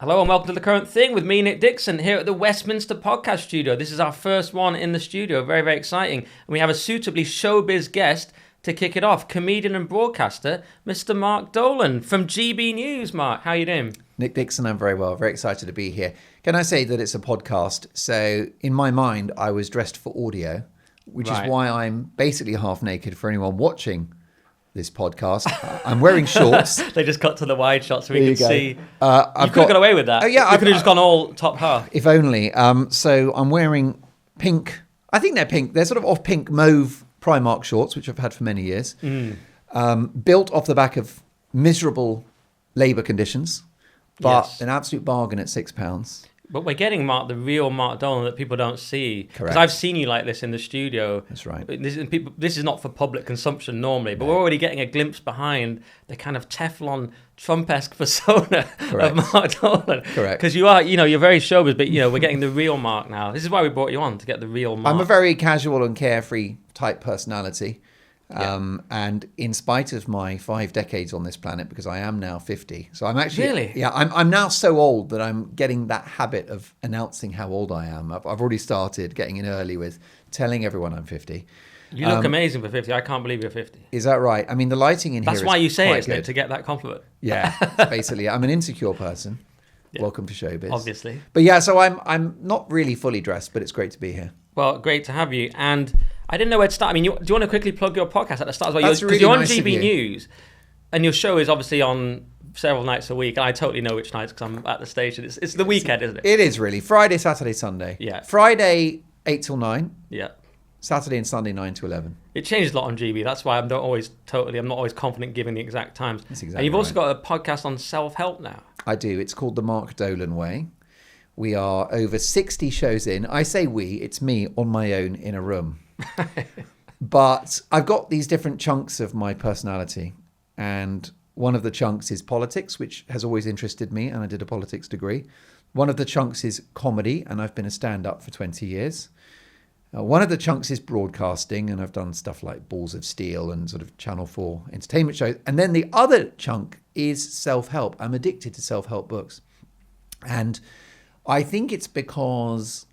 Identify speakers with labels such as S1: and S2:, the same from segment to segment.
S1: Hello and welcome to The Current Thing with me, Nick Dixon, here at the Westminster Podcast Studio. This is our first one in the studio, very, very exciting. And we have a suitably showbiz guest to kick it off, comedian and broadcaster, Mr. Mark Dolan from GB News. Mark, how are you doing?
S2: Nick Dixon, I'm very well, very excited to be here. Can I say that it's a podcast? So in my mind, I was dressed for audio, which is why I'm basically half naked for anyone watching this podcast. I'm wearing shorts.
S1: They just cut to the wide shot so we can see. You
S2: I've
S1: could have got away with that.
S2: Oh, yeah,
S1: you could have just gone all top half.
S2: If only. So I'm wearing pink. I think they're pink. They're sort of off pink mauve Primark shorts, which I've had for many years. Built off the back of miserable labour conditions, but an absolute bargain at £6.
S1: But we're getting Mark, the real Mark Dolan that people don't see.
S2: Correct.
S1: Because I've seen you like this in the studio.
S2: That's right.
S1: This is not for public consumption normally, but we're already getting a glimpse behind the kind of Teflon Trump-esque persona of Mark Dolan.
S2: Correct.
S1: Because you are, you're very showbiz, but we're getting the real Mark now. This is why we brought you on, to get the real Mark.
S2: I'm a very casual and carefree type personality. And in spite of my 5 decades on this planet, because I am now 50, so I'm actually I'm now so old that I'm getting that habit of announcing how old I am. I've already started getting in early with telling everyone I'm 50.
S1: You look amazing for 50. I can't believe you're 50.
S2: Is that right? I mean, the lighting in here is
S1: That's why you say it, isn't
S2: good.
S1: it, to get that compliment?
S2: Yeah, basically, I'm an insecure person. Welcome to showbiz.
S1: Obviously.
S2: But yeah, so I'm not really fully dressed, but it's great to be here.
S1: Well, great to have you. And I didn't know where to start. I mean, do you want to quickly plug your podcast at the start as well?
S2: That's
S1: Because
S2: really
S1: you're on
S2: nice of
S1: GB
S2: you.
S1: News, and your show is obviously on several nights a week. And I totally know which nights because I'm at the station. It's the weekend, isn't it?
S2: It is really. Friday, Saturday, Sunday.
S1: Yeah.
S2: Friday, 8 till 9.
S1: Yeah.
S2: Saturday and Sunday, 9 to 11.
S1: It changes a lot on GB. That's why I'm not always confident giving the exact times.
S2: That's exactly
S1: And you've also
S2: right.
S1: got a podcast on self-help now.
S2: I do. It's called The Mark Dolan Way. We are over 60 shows in. I say we, it's me on my own in a room. But I've got these different chunks of my personality. And one of the chunks is politics, which has always interested me. And I did a politics degree. One of the chunks is comedy. And I've been a stand-up for 20 years. One of the chunks is broadcasting. And I've done stuff like Balls of Steel and sort of Channel 4 entertainment shows. And then the other chunk is self-help. I'm addicted to self-help books. And I think it's because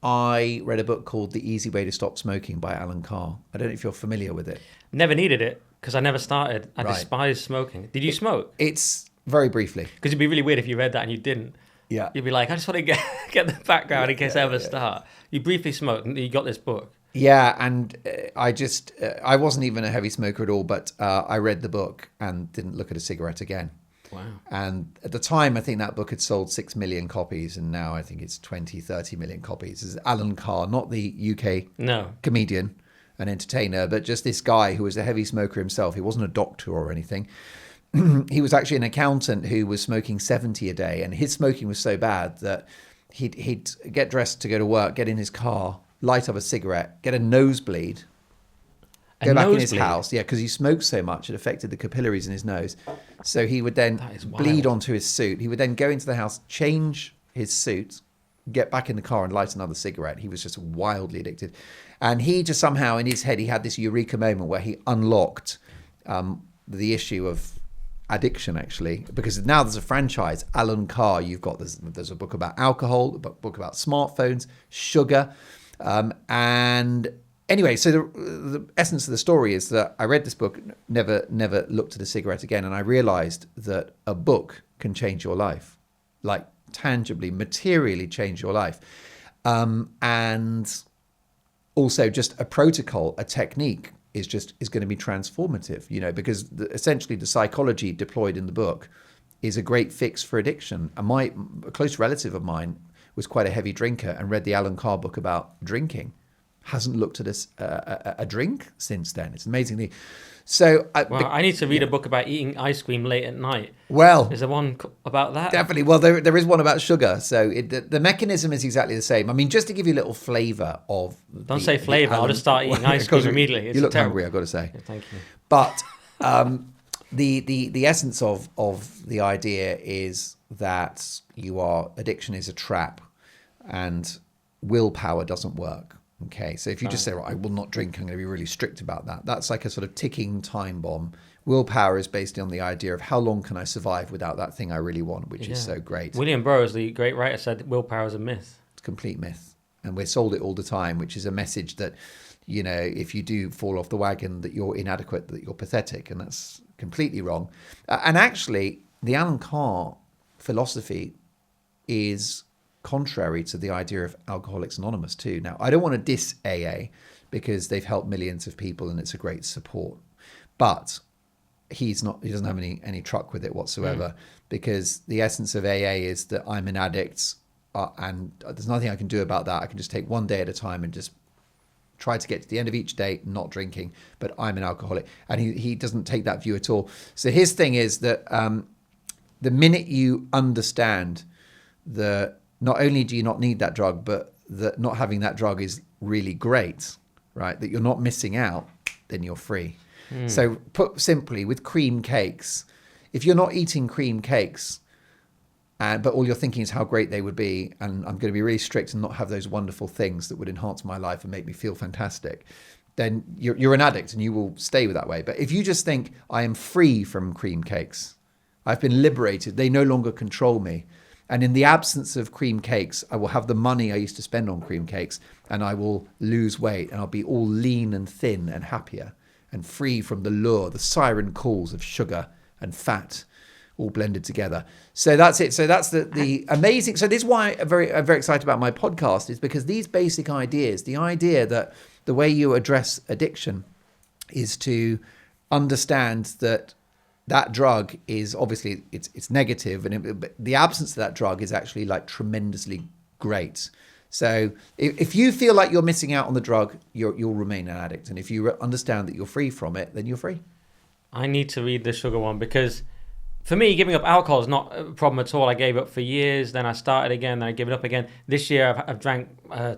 S2: I read a book called The Easy Way to Stop Smoking by Alan Carr. I don't know if you're familiar with it.
S1: Never needed it because I never started. I
S2: Right.
S1: despise smoking. Did you smoke?
S2: It's very briefly.
S1: Because it'd be really weird if you read that and you didn't.
S2: Yeah.
S1: You'd be like, I just want to get the background in case I ever start. You briefly smoked and you got this book.
S2: Yeah, and I wasn't even a heavy smoker at all, but I read the book and didn't look at a cigarette again.
S1: Wow.
S2: And at the time, I think that book had sold 6 million copies, and now I think it's 20, 30 million copies. This is Alan Carr, not the UK comedian and entertainer, but just this guy who was a heavy smoker himself. He wasn't a doctor or anything. He was actually an accountant who was smoking 70 a day, and his smoking was so bad that he'd get dressed to go to work, get in his car, light up a cigarette, get a nosebleed, go back in his house, because he smoked so much it affected the capillaries in his nose. So he would then bleed onto his suit. He would then go into the house, change his suit, get back in the car and light another cigarette. He was just wildly addicted. And he just somehow in his head, he had this eureka moment where he unlocked the issue of addiction, actually, because now there's a franchise, Alan Carr. You've got there's a book about alcohol, a book about smartphones, sugar, and anyway, so the essence of the story is that I read this book, never looked at a cigarette again, and I realized that a book can change your life, like tangibly, materially change your life, and also just a protocol, a technique is going to be transformative, because essentially the psychology deployed in the book is a great fix for addiction. And a close relative of mine was quite a heavy drinker and read the Alan Carr book about drinking. Hasn't looked at a drink since then. It's amazingly. So
S1: I need to read a book about eating ice cream late at night.
S2: Well,
S1: is there one about that?
S2: Definitely. Well, there is one about sugar. So the mechanism is exactly the same. I mean, just to give you a little flavour of.
S1: Don't say flavour. I'll just start eating ice cream immediately.
S2: You look hungry, I've got to say.
S1: Yeah, thank you.
S2: But the essence of the idea is that addiction is a trap, and willpower doesn't work. Okay, so if you just say, right, I will not drink, I'm going to be really strict about that. That's like a sort of ticking time bomb Willpower is based on the idea of how long can I survive without that thing I really want, which is so great.
S1: William Burroughs, the great writer, said willpower is a myth.
S2: It's a complete myth. And we're sold it all the time, which is a message that, if you do fall off the wagon, that you're inadequate, that you're pathetic. And that's completely wrong. And actually, the Alan Carr philosophy is contrary to the idea of Alcoholics Anonymous too. Now, I don't want to diss AA because they've helped millions of people and it's a great support. But he doesn't have any truck with it whatsoever, because the essence of AA is that I'm an addict and there's nothing I can do about that. I can just take one day at a time and just try to get to the end of each day not drinking, but I'm an alcoholic. And he doesn't take that view at all. So his thing is that the minute you understand that not only do you not need that drug, but that not having that drug is really great, right? That you're not missing out, then you're free. So put simply, with cream cakes, if you're not eating cream cakes, but all you're thinking is how great they would be, and I'm going to be really strict and not have those wonderful things that would enhance my life and make me feel fantastic, then you're an addict and you will stay that way. But if you just think, I am free from cream cakes, I've been liberated, they no longer control me. And in the absence of cream cakes, I will have the money I used to spend on cream cakes, and I will lose weight, and I'll be all lean and thin and happier and free from the lure, the siren calls of sugar and fat all blended together. So that's it. So that's the amazing. So this is why I'm very excited about my podcast, is because these basic ideas, the idea that the way you address addiction is to understand that drug is obviously it's negative, and the absence of that drug is actually like tremendously great. So if you feel like you're missing out on the drug, you'll remain an addict. And if you understand that you're free from it, then you're free.
S1: I need to read the sugar one, because for me, giving up alcohol is not a problem at all. I gave up for years, then I started again, then I gave it up again. This year I've drank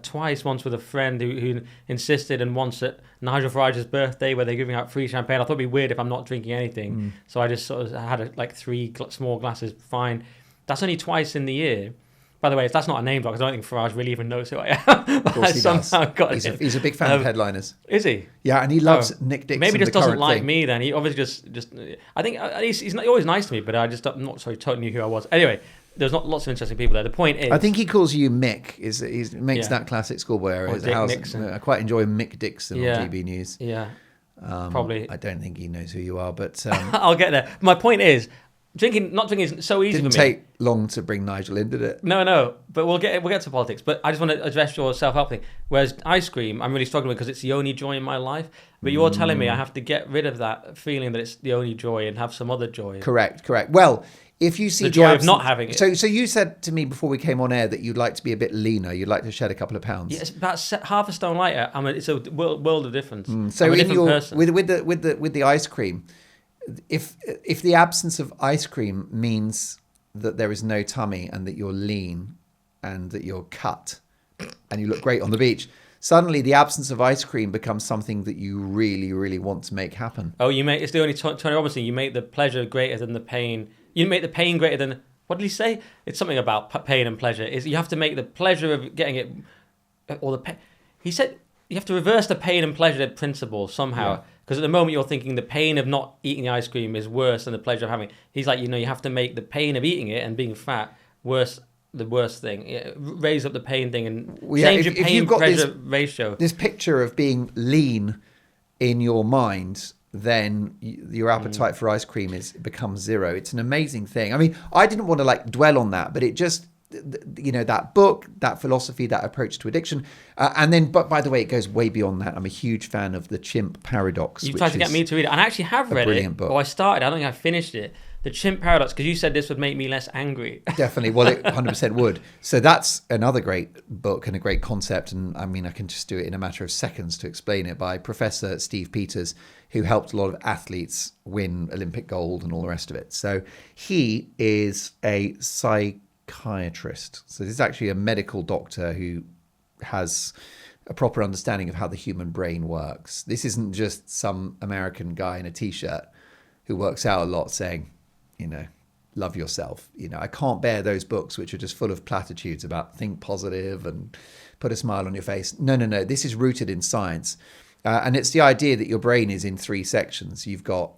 S1: twice, once with a friend who insisted, and once at Nigel Farage's birthday where they're giving out free champagne. I thought it'd be weird if I'm not drinking anything. So I just sort of had like 3 small glasses, fine. That's only twice in the year. By the way, that's not a name drop, because I don't think Farage really even knows who I am. Of course he does.
S2: He's a big fan of headliners.
S1: Is he?
S2: Yeah, and he loves Nick Dixon.
S1: Maybe he just doesn't like me then. He obviously just I think at least he's always nice to me, but I just I'm not totally knew who I was. Anyway, there's not lots of interesting people there. The point is,
S2: I think he calls you Mick. He makes that classic schoolboy area.
S1: Dick Nixon.
S2: I quite enjoy Mick Dixon on DB News.
S1: Yeah, probably.
S2: I don't think he knows who you are, but
S1: I'll get there. My point is, not drinking is so easy for me.
S2: Didn't take long to bring Nigel in, did it?
S1: No, but we'll get to politics. But I just want to address your self-help thing. Whereas ice cream, I'm really struggling with because it's the only joy in my life. But you're telling me I have to get rid of that feeling that it's the only joy and have some other joy.
S2: Correct. Well, if you see
S1: the joy of not having it.
S2: So you said to me before we came on air that you'd like to be a bit leaner. You'd like to shed a couple of pounds.
S1: Yeah, it's about half a stone lighter. It's a world of difference.
S2: So
S1: I'm a different person.
S2: with the ice cream, if the absence of ice cream means that there is no tummy and that you're lean and that you're cut and you look great on the beach, suddenly the absence of ice cream becomes something that you really, really want to make happen.
S1: Oh, it's the only Tony Robbins thing. You make the pleasure greater than the pain. You make the pain greater than, what did he say? It's something about pain and pleasure. You have to make the pleasure of getting it, or the pain. He said you have to reverse the pain and pleasure principle somehow. Yeah. Because at the moment you're thinking the pain of not eating the ice cream is worse than the pleasure of having it. He's like, you have to make the pain of eating it and being fat worse, the worst thing. Raise up the pain thing and change your pain-pleasure ratio.
S2: This picture of being lean in your mind, then your appetite for ice cream becomes zero. It's an amazing thing. I mean, I didn't want to dwell on that, but it just... that book, that philosophy, that approach to addiction, and then, but by the way, it goes way beyond that. I'm a huge fan of the Chimp Paradox.
S1: You tried to get me to read it, and I actually have read it. Book. I started. I don't think I finished it. The Chimp Paradox, because you said this would make me less angry.
S2: Definitely. Well, it 100% would. So that's another great book and a great concept. And I mean, I can just do it in a matter of seconds to explain it, by Professor Steve Peters, who helped a lot of athletes win Olympic gold and all the rest of it. So he is a psychiatrist. So this is actually a medical doctor who has a proper understanding of how the human brain works. This isn't just some American guy in a t-shirt who works out a lot saying, love yourself. I can't bear those books which are just full of platitudes about think positive and put a smile on your face. No. This is rooted in science. And it's the idea that your brain is in 3 sections. You've got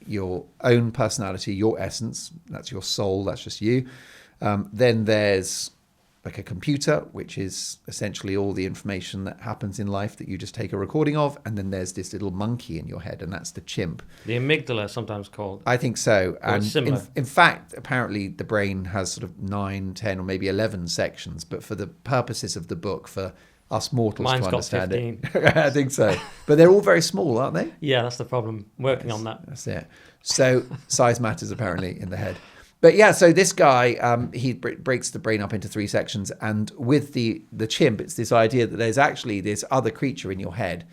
S2: your own personality, your essence. That's your soul. That's just you. Then there's like a computer, which is essentially all the information that happens in life that you just take a recording of. And then there's this little monkey in your head, and that's the chimp.
S1: The amygdala, sometimes called.
S2: I think so.
S1: Or
S2: and
S1: similar.
S2: in fact, apparently the brain has sort of 9, 10, or maybe 11 sections. But for the purposes of the book, for us mortals
S1: Mine's
S2: to
S1: got
S2: understand
S1: 15.
S2: it. I think so. But they're all very small, aren't they?
S1: Yeah, that's the problem. Working on that.
S2: That's it. So size matters apparently in the head. But yeah, so this guy, he breaks the brain up into 3 sections. And with the chimp, it's this idea that there's actually this other creature in your head.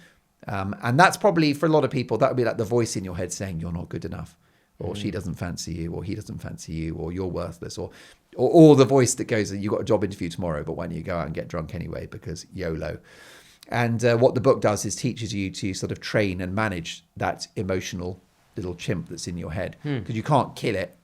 S2: And that's probably, for a lot of people, that would be like the voice in your head saying, you're not good enough. Or she doesn't fancy you, or he doesn't fancy you, or you're worthless. Or the voice that goes, you've got a job interview tomorrow, but why don't you go out and get drunk anyway, because YOLO. And what the book does is teaches you to sort of train and manage that emotional little chimp that's in your head. Because you can't kill it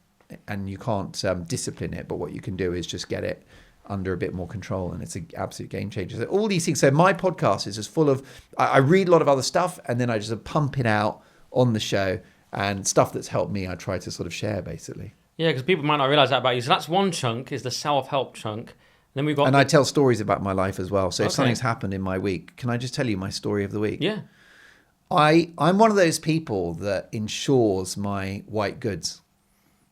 S2: and you can't discipline it, but what you can do is just get it under a bit more control, and it's an absolute game changer. So all these things. So my podcast is just full of, I read a lot of other stuff, and then I just pump it out on the show, and stuff that's helped me, I try to sort of share, basically.
S1: Yeah, because people might not realize that about you. So that's one chunk, is the self-help chunk. Then we've got...
S2: And I tell stories about my life as well. So if something's happened in my week, can I just tell you my story of the week?
S1: Yeah.
S2: I'm one of those people that insures my white goods.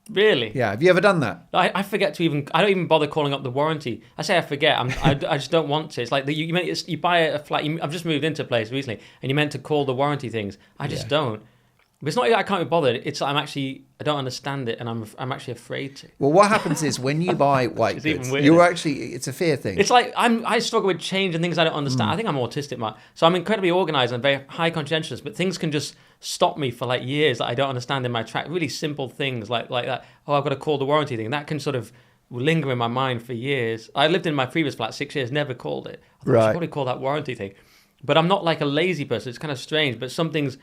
S1: Really?
S2: Yeah. Have you ever done that?
S1: I forget to even... I don't even bother calling up the warranty. I say I forget. I just don't want to. It's like you buy a flat... I've just moved into a place recently, and you meant to call the warranty things. I just don't. But it's not I can't be bothered. It's I don't understand it, and I'm actually afraid to.
S2: Well, what happens is when you buy white goods, it's a fear thing.
S1: It's like I struggle with change and things I don't understand. I think I'm autistic, Mark. So I'm incredibly organised and very high conscientious, but things can just stop me for like years that I don't understand in my track. Really simple things like that. Oh, I've got to call the warranty thing. That can sort of linger in my mind for years. I lived in my previous flat 6 years, never called it. I thought I should probably call that warranty thing. But I'm not like a lazy person. It's kind of strange, but some things...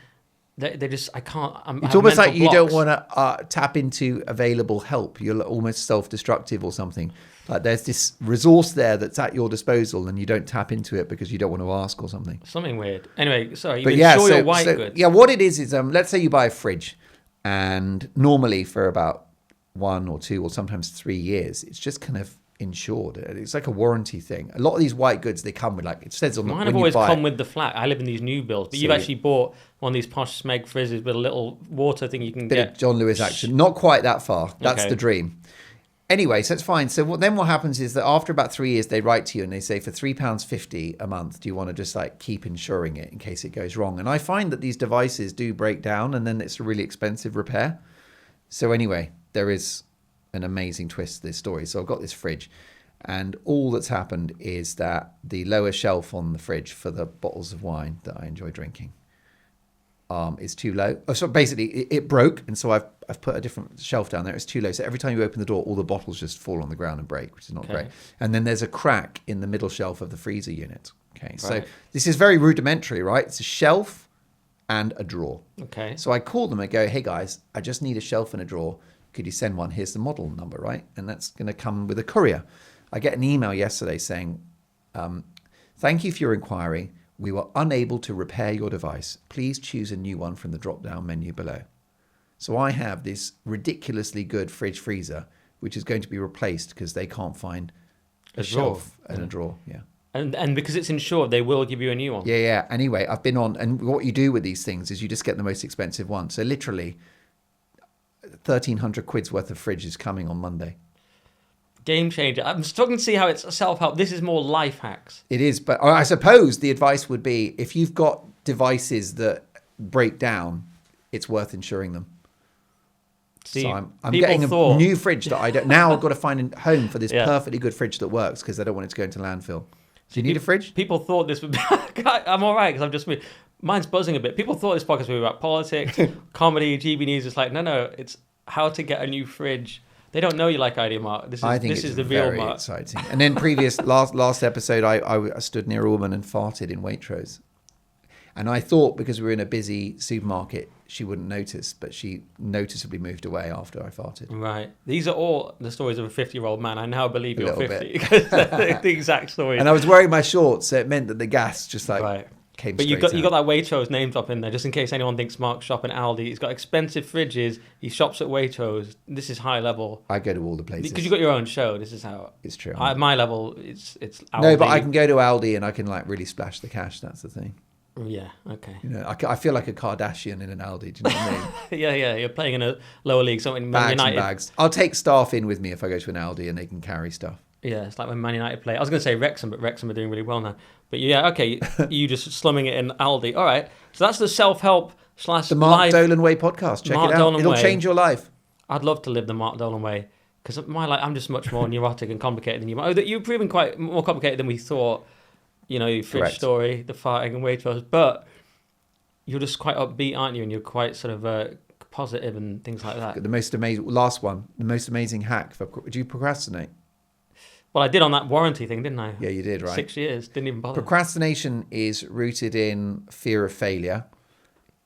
S1: They just, I can't.
S2: It's almost like you don't want to tap into available help. You're almost self-destructive or something. Like there's this resource there that's at your disposal, and you don't tap into it because you don't want to ask or something.
S1: Something weird. Anyway, sorry. You insure your white goods.
S2: Yeah, what it is let's say you buy a fridge, and normally for about 1 or 2 or sometimes 3 years, it's just kind of insured. It's like a warranty thing. A lot of these white goods, they come with, like it says on the...
S1: Mine have always come with the flat. I live in these new builds, but you've actually bought one of these posh Smeg frizzes with a little water thing you can get.
S2: Bit of John Lewis action. Not quite that far. That's the dream. Anyway, so it's fine. So then what happens is that after about 3 years, they write to you and they say, for £3.50 a month, do you want to just like keep insuring it in case it goes wrong? And I find that these devices do break down, and then it's a really expensive repair. So anyway, there is an amazing twist to this story. So I've got this fridge, and all that's happened is that the lower shelf on the fridge for the bottles of wine that I enjoy drinking is too low. So basically it broke, and so I've put a different shelf down there. It's too low, so every time you open the door, all the bottles just fall on the ground and break, which is not great. And then there's a crack in the middle shelf of the freezer unit. So this is very rudimentary, right? It's a shelf and a drawer. So I call them and go, hey guys, I just need a shelf and a drawer. Could you send one? Here's the model number, right? And that's going to come with a courier. I get an email yesterday saying, thank you for your inquiry. We were unable to repair your device. Please choose a new one from the drop-down menu below. So I have this ridiculously good fridge freezer, which is going to be replaced because they can't find a shelf and a drawer. Yeah.
S1: And because it's insured, they will give you a new one.
S2: Yeah. Anyway, I've been on, and what you do with these things is you just get the most expensive one. So literally 1,300 quid's worth of fridge is coming on Monday.
S1: Game changer. I'm struggling to see how it's self-help. This is more life hacks.
S2: It is, but I suppose the advice would be, if you've got devices that break down, it's worth insuring them. See, so I'm getting a new fridge that I don't... Now I've got to find a home for this perfectly good fridge that works, because I don't want it to go into landfill. Do you need a fridge?
S1: People thought this would be... I'm all right, because I'm just... Mine's buzzing a bit. People thought this podcast would be about politics, comedy, GB News. It's like, no, it's how to get a new fridge. They don't know you like idea, Mark. This is the real Mark.
S2: Exciting. And then last episode, I stood near a woman and farted in Waitrose. And I thought, because we were in a busy supermarket, she wouldn't notice, but she noticeably moved away after I farted.
S1: Right. These are all the stories of a 50-year-old man. I now believe you're 50. Because they're the exact story.
S2: And I was wearing my shorts, so it meant that the gas just like came
S1: But
S2: straight
S1: you got that Waitrose name drop in there, just in case anyone thinks Mark's shop in Aldi. He's got expensive fridges. He shops at Waitrose. This is high level.
S2: I go to all the places.
S1: Because you've got your own show. This is how...
S2: It's true.
S1: At my level, it's Aldi.
S2: No, but I can go to Aldi and I can like really splash the cash. That's the thing.
S1: Yeah, okay.
S2: You know, I feel like a Kardashian in an Aldi. Do you know what I mean?
S1: Yeah. You're playing in a lower league, something Man
S2: Bags
S1: United.
S2: and bags. I'll take staff in with me if I go to an Aldi and they can carry stuff.
S1: Yeah, it's like when Man United play. I was going to say Wrexham, but Wrexham are doing really well now. But yeah, okay, you just slumming it in Aldi. All right, so that's the self-help /
S2: the Mark Dolan Way podcast. Check it out.
S1: Dolan
S2: It'll
S1: Way.
S2: Change your life.
S1: I'd love to live the Mark Dolan way because my life, I'm just much more neurotic and complicated than you. Oh, that you've proven quite more complicated than we thought. You know, your fridge story, the farting and Waitrose, but you're just quite upbeat, aren't you? And you're quite sort of positive and things like that.
S2: The most amazing hack. Do you procrastinate?
S1: Well, I did on that warranty thing, didn't I?
S2: Yeah, you did, right?
S1: 6 years, didn't even bother.
S2: Procrastination is rooted in fear of failure.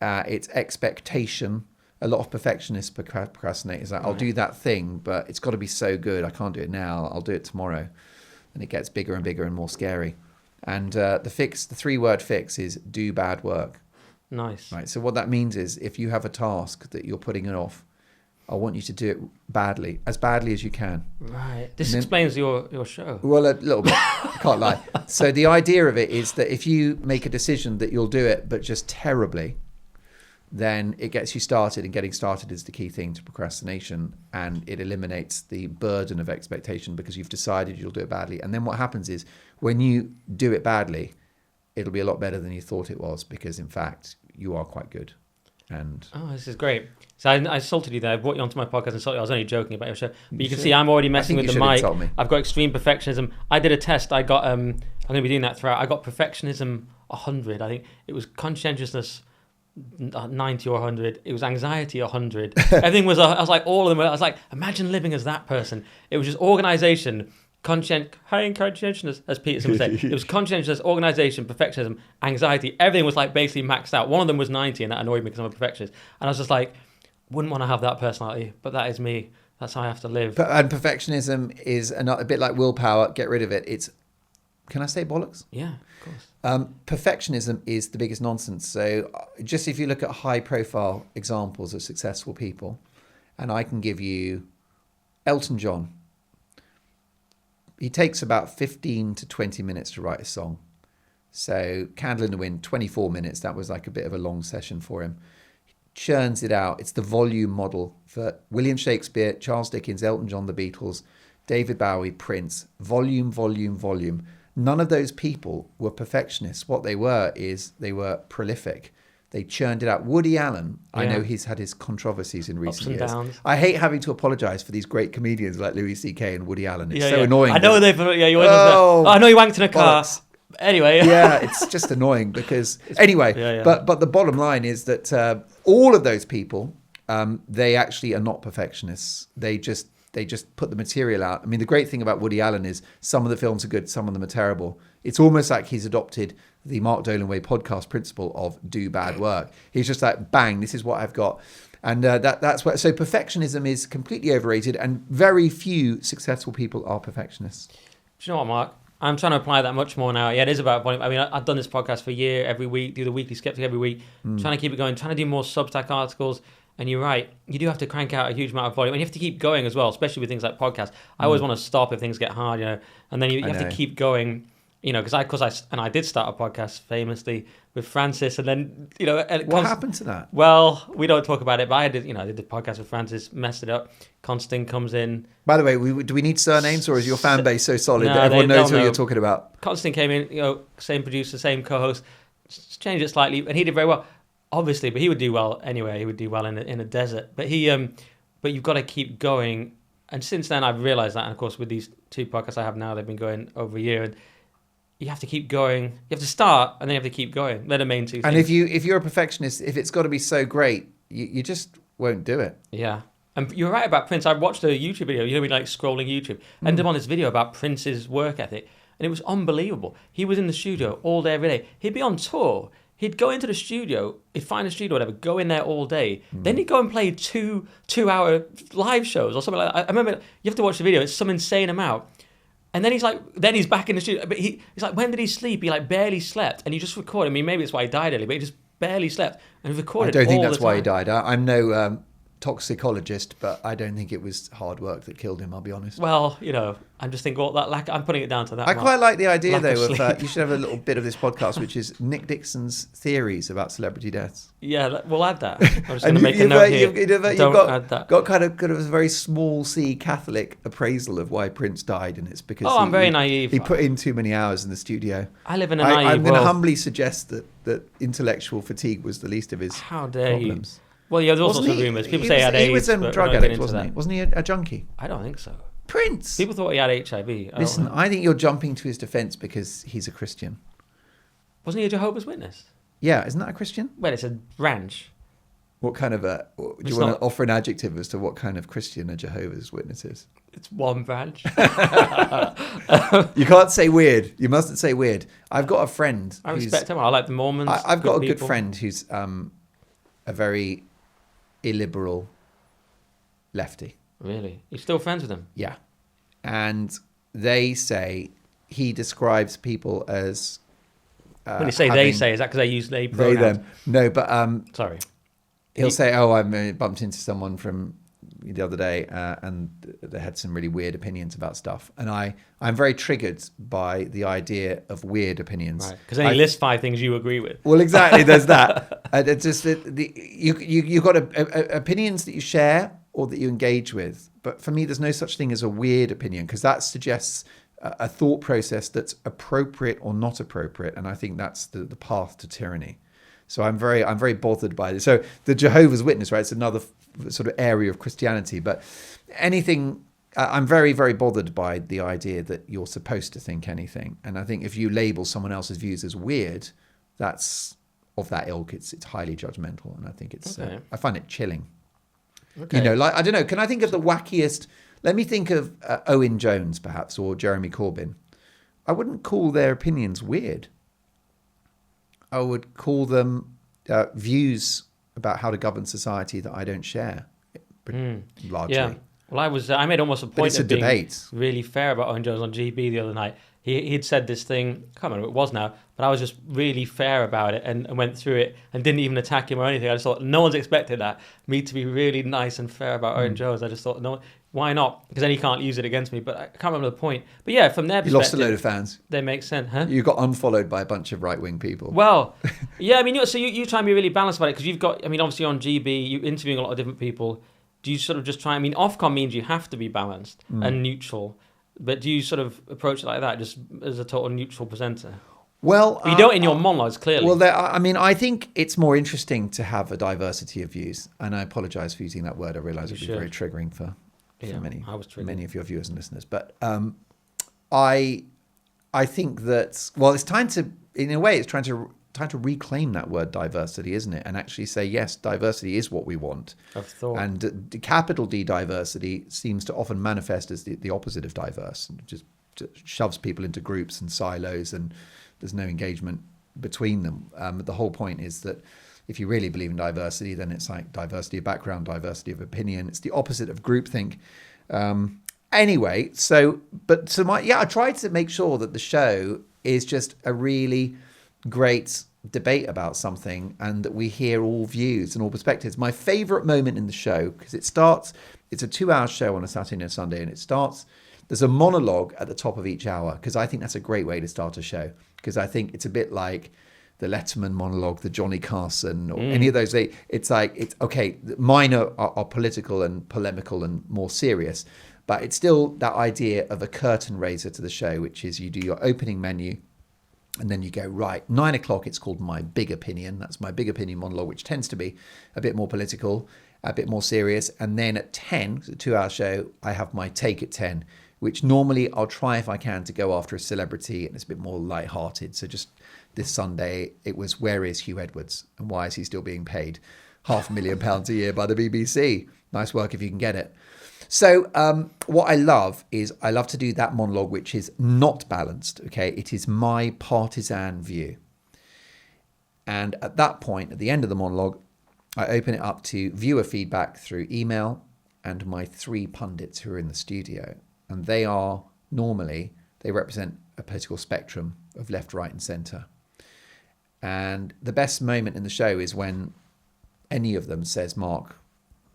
S2: It's expectation. A lot of perfectionists procrastinate. It's like, I'll do that thing, but it's got to be so good. I can't do it now. I'll do it tomorrow. And it gets bigger and bigger and more scary. And the 3-word fix is do bad work.
S1: Nice.
S2: Right. So what that means is if you have a task that you're putting it off, I want you to do it badly, as badly as you can.
S1: Right. This explains your show.
S2: Well, a little bit. I can't lie. So the idea of it is that if you make a decision that you'll do it, but just terribly, then it gets you started, and getting started is the key thing to procrastination, and it eliminates the burden of expectation because you've decided you'll do it badly. And then what happens is when you do it badly, it'll be a lot better than you thought it was because, in fact, you are quite good. And
S1: this is great. So I insulted you there. I brought you onto my podcast and insulted you. I was only joking about your show. But you can see I'm already messing with the mic. I've got extreme perfectionism. I did a test. I got, I'm going to be doing that throughout. I got perfectionism 100. I think it was conscientiousness 90 or 100. It was anxiety 100. Everything was, I was like, all of them. I was like, imagine living as that person. It was just organization, conscientiousness, as Peterson would say. It was conscientiousness, organization, perfectionism, anxiety. Everything was like basically maxed out. One of them was 90, and that annoyed me because I'm a perfectionist. And I was just like, wouldn't want to have that personality, but that is me. That's how I have to live.
S2: And perfectionism is a bit like willpower. Get rid of it. It's, can I say bollocks?
S1: Yeah, of course.
S2: Perfectionism is the biggest nonsense. So just if you look at high profile examples of successful people, and I can give you Elton John. He takes about 15 to 20 minutes to write a song. So Candle in the Wind, 24 minutes. That was like a bit of a long session for him. He churns it out. It's the volume model for William Shakespeare, Charles Dickens, Elton John, the Beatles, David Bowie, Prince. Volume, volume, volume. None of those people were perfectionists. What they were is they were prolific. They churned it out. Woody Allen, I know he's had his controversies in recent years.
S1: Downs.
S2: I hate having to apologise for these great comedians like Louis C.K. and Woody Allen. It's so annoying.
S1: I know you I know you wanked in a car.
S2: Bollocks.
S1: Anyway.
S2: Yeah, it's just annoying because... Anyway, but the bottom line is that all of those people, they actually are not perfectionists. They just put the material out. I mean, the great thing about Woody Allen is some of the films are good, some of them are terrible. It's almost like he's adopted the Mark Dolan Way podcast principle of do bad work. He's just like, bang, this is what I've got. And that's what. So perfectionism is completely overrated, and very few successful people are perfectionists.
S1: Do you know what, Mark? I'm trying to apply that much more now. Yeah, it is about volume. I mean, I've done this podcast for a year, every week, do the weekly skeptic every week, trying to keep it going, trying to do more Substack articles. And you're right, you do have to crank out a huge amount of volume, and you have to keep going as well, especially with things like podcasts. I always want to stop if things get hard, and then you have to keep going, because I did start a podcast famously with Francis, and then
S2: what happened to that?
S1: Well, we don't talk about it, but I did the podcast with Francis, messed it up. Constant comes in.
S2: By the way, do we need surnames, or is your fan base so solid that everyone knows who you're talking about?
S1: Constant came in, same producer, same co-host, changed it slightly, and he did very well. Obviously, but he would do well anyway. He would do well in a desert. But but you've got to keep going. And since then, I've realised that. And of course, with these 2 podcasts I have now, they've been going over a year. And you have to keep going. You have to start, and then you have to keep going. They're the main 2 things.
S2: And if you're a perfectionist, if it's got to be so great, you just won't do it.
S1: Yeah. And you're right about Prince. I watched a YouTube video. Me like scrolling YouTube. Ended on this video about Prince's work ethic, and it was unbelievable. He was in the studio all day, every day. He'd be on tour. He'd go into the studio, he'd find a studio, whatever, go in there all day. Then he'd go and play two-hour live shows or something like that. I remember, you have to watch the video, it's some insane amount. And then he's back in the studio. But he's like, when did he sleep? He like barely slept, and he just recorded. I mean, maybe it's why he died early, but he just barely slept and recorded.
S2: I don't think that's why he died. I'm no toxicologist, but I don't think it was hard work that killed him. I'll be honest.
S1: Well, I'm just thinking, I'm putting it down to that.
S2: I quite like the idea though of you should have a little bit of this podcast, which is Nick Dixon's theories about celebrity deaths.
S1: Yeah, we'll add that. I'm just going to make a note here. Don't add that.
S2: Got kind of a very small C Catholic appraisal of why Prince died, and it's because
S1: I'm very naive.
S2: He put in too many hours in the studio.
S1: I live in a naive
S2: I'm going to
S1: world.
S2: humbly suggest that intellectual fatigue was the least of his
S1: How dare
S2: problems.
S1: you? Well, yeah, there's all sorts of rumours. People say he had AIDS.
S2: He was a drug addict, wasn't he? Wasn't he a junkie?
S1: I don't think so.
S2: Prince.
S1: People thought he had HIV.
S2: Listen, I think you're jumping to his defence because he's a Christian.
S1: Wasn't he a Jehovah's Witness?
S2: Yeah, isn't that a Christian?
S1: Well, it's a branch.
S2: What kind of do you want to offer an adjective as to what kind of Christian a Jehovah's Witness is?
S1: It's one branch.
S2: You can't say weird. You mustn't say weird. I've got a friend.
S1: I respect him. I like the Mormons.
S2: I've got a good friend who's a very illiberal lefty.
S1: Really? You're still friends with him?
S2: Yeah. And they say he describes people as...
S1: when you say they say, is that because they use they pronouns?
S2: They, them. No, but...
S1: Sorry.
S2: He'll say, I bumped into someone from the other day and they had some really weird opinions about stuff. And I'm very triggered by the idea of weird opinions.
S1: Right, because then he lists 5 things you agree with.
S2: Well, exactly, there's that. It's just you've got opinions that you share or that you engage with. But for me, there's no such thing as a weird opinion, because that suggests a thought process that's appropriate or not appropriate. And I think that's the path to tyranny. So I'm very bothered by this. So the Jehovah's Witness, right? It's another sort of area of Christianity, but anything. I'm very, very bothered by the idea that you're supposed to think anything, and I think if you label someone else's views as weird, that's of that ilk. It's highly judgmental, and I think it's. Okay. I find it chilling. Okay. Like I don't know. Can I think of the wackiest? Let me think of Owen Jones, perhaps, or Jeremy Corbyn. I wouldn't call their opinions weird. I would call them views about how to govern society that I don't share, largely.
S1: Yeah. Well, I made almost a point of being
S2: debate.
S1: Really fair about Owen Jones on GB the other night. He'd said this thing, I can't remember what it was now, but I was just really fair about it and went through it and didn't even attack him or anything. I just thought, no one's expected that, me to be really nice and fair about Owen Jones. I just thought, no, why not? Because then he can't use it against me, but I can't remember the point. But yeah, from their perspective...
S2: You lost a load of fans.
S1: They make sense, huh?
S2: You got unfollowed by a bunch of right-wing people.
S1: Well, yeah, I mean, you try and be really balanced about it, because you've got, I mean, obviously on GB, you're interviewing a lot of different people. Do you sort of just try, I mean, Ofcom means you have to be balanced and neutral, but do you sort of approach it like that, just as a total neutral presenter?
S2: Well,
S1: you don't in your monologues, clearly.
S2: Well, I think it's more interesting to have a diversity of views, and I apologise for using that word. I realise it would be very triggering for many of your viewers and listeners. But I think that, well, it's time to, in a way, it's trying to reclaim that word diversity, isn't it? And actually say, yes, diversity is what we want.
S1: I've thought.
S2: And capital D diversity seems to often manifest as the opposite of diverse. It just shoves people into groups and silos, and there's no engagement between them. The whole point is that if you really believe in diversity, then it's like diversity of background, diversity of opinion. It's the opposite of groupthink. Anyway, I tried to make sure that the show is just a really great debate about something, and that we hear all views and all perspectives. My favourite moment in the show, because it's a 2-hour show on a Saturday and a Sunday, and there's a monologue at the top of each hour, because I think that's a great way to start a show, because I think it's a bit like the Letterman monologue, the Johnny Carson, or any of those. It's okay, mine are political and polemical and more serious, but it's still that idea of a curtain raiser to the show, which is you do your opening menu, and then you go, right, 9 o'clock, it's called My Big Opinion. That's my big opinion monologue, which tends to be a bit more political, a bit more serious. And then at 10, it's a 2-hour show, I have my Take at 10, which normally I'll try if I can to go after a celebrity, and it's a bit more lighthearted. So just this Sunday, it was, where is Hugh Edwards? And why is he still being paid £500,000 a year by the BBC? Nice work if you can get it. So what I love to do that monologue, which is not balanced. Okay, it is my partisan view. And at that point, at the end of the monologue, I open it up to viewer feedback through email and my 3 pundits who are in the studio. And they are normally They represent a political spectrum of left, right, and centre. And the best moment in the show is when any of them says, Mark,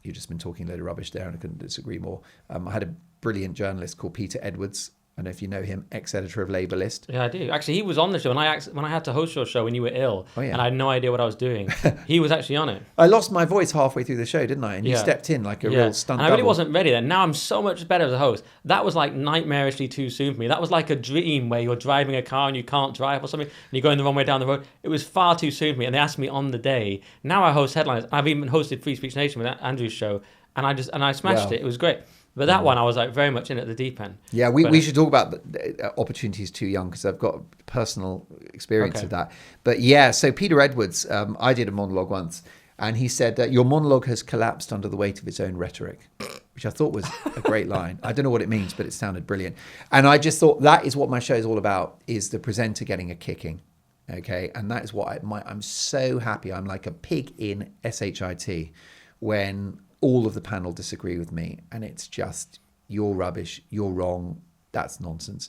S2: you've just been talking a load of rubbish there, and I couldn't disagree more. I had a brilliant journalist called Peter Edwards. I don't know if you know him, ex-editor of Labour List.
S1: Yeah, I do. Actually, he was on the show when I had to host your show when you were ill, and I had no idea what I was doing. He was actually on it.
S2: I lost my voice halfway through the show, didn't I? And you stepped in like a real stunt double.
S1: I really wasn't ready then. Now I'm so much better as a host. That was like nightmarishly too soon for me. That was like a dream where you're driving a car and you can't drive or something, and you're going the wrong way down the road. It was far too soon for me, and they asked me on the day. Now I host headlines. I've even hosted Free Speech Nation with Andrew's show, and I smashed it. It was great. But that one, I was like very much in at the deep end.
S2: Yeah, we should talk about the opportunities too young, because I've got personal experience of that. But yeah, so Peter Edwards, I did a monologue once, and he said that your monologue has collapsed under the weight of its own rhetoric, which I thought was a great line. I don't know what it means, but it sounded brilliant. And I just thought that is what my show is all about, is the presenter getting a kicking. Okay, and that is what I'm so happy. I'm like a pig in SHIT when all of the panel disagree with me, and it's just, you're rubbish, you're wrong, that's nonsense.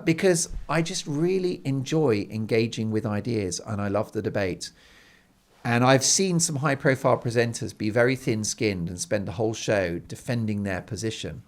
S2: Because I just really enjoy engaging with ideas, and I love the debate. And I've seen some high-profile presenters be very thin-skinned and spend the whole show defending their position.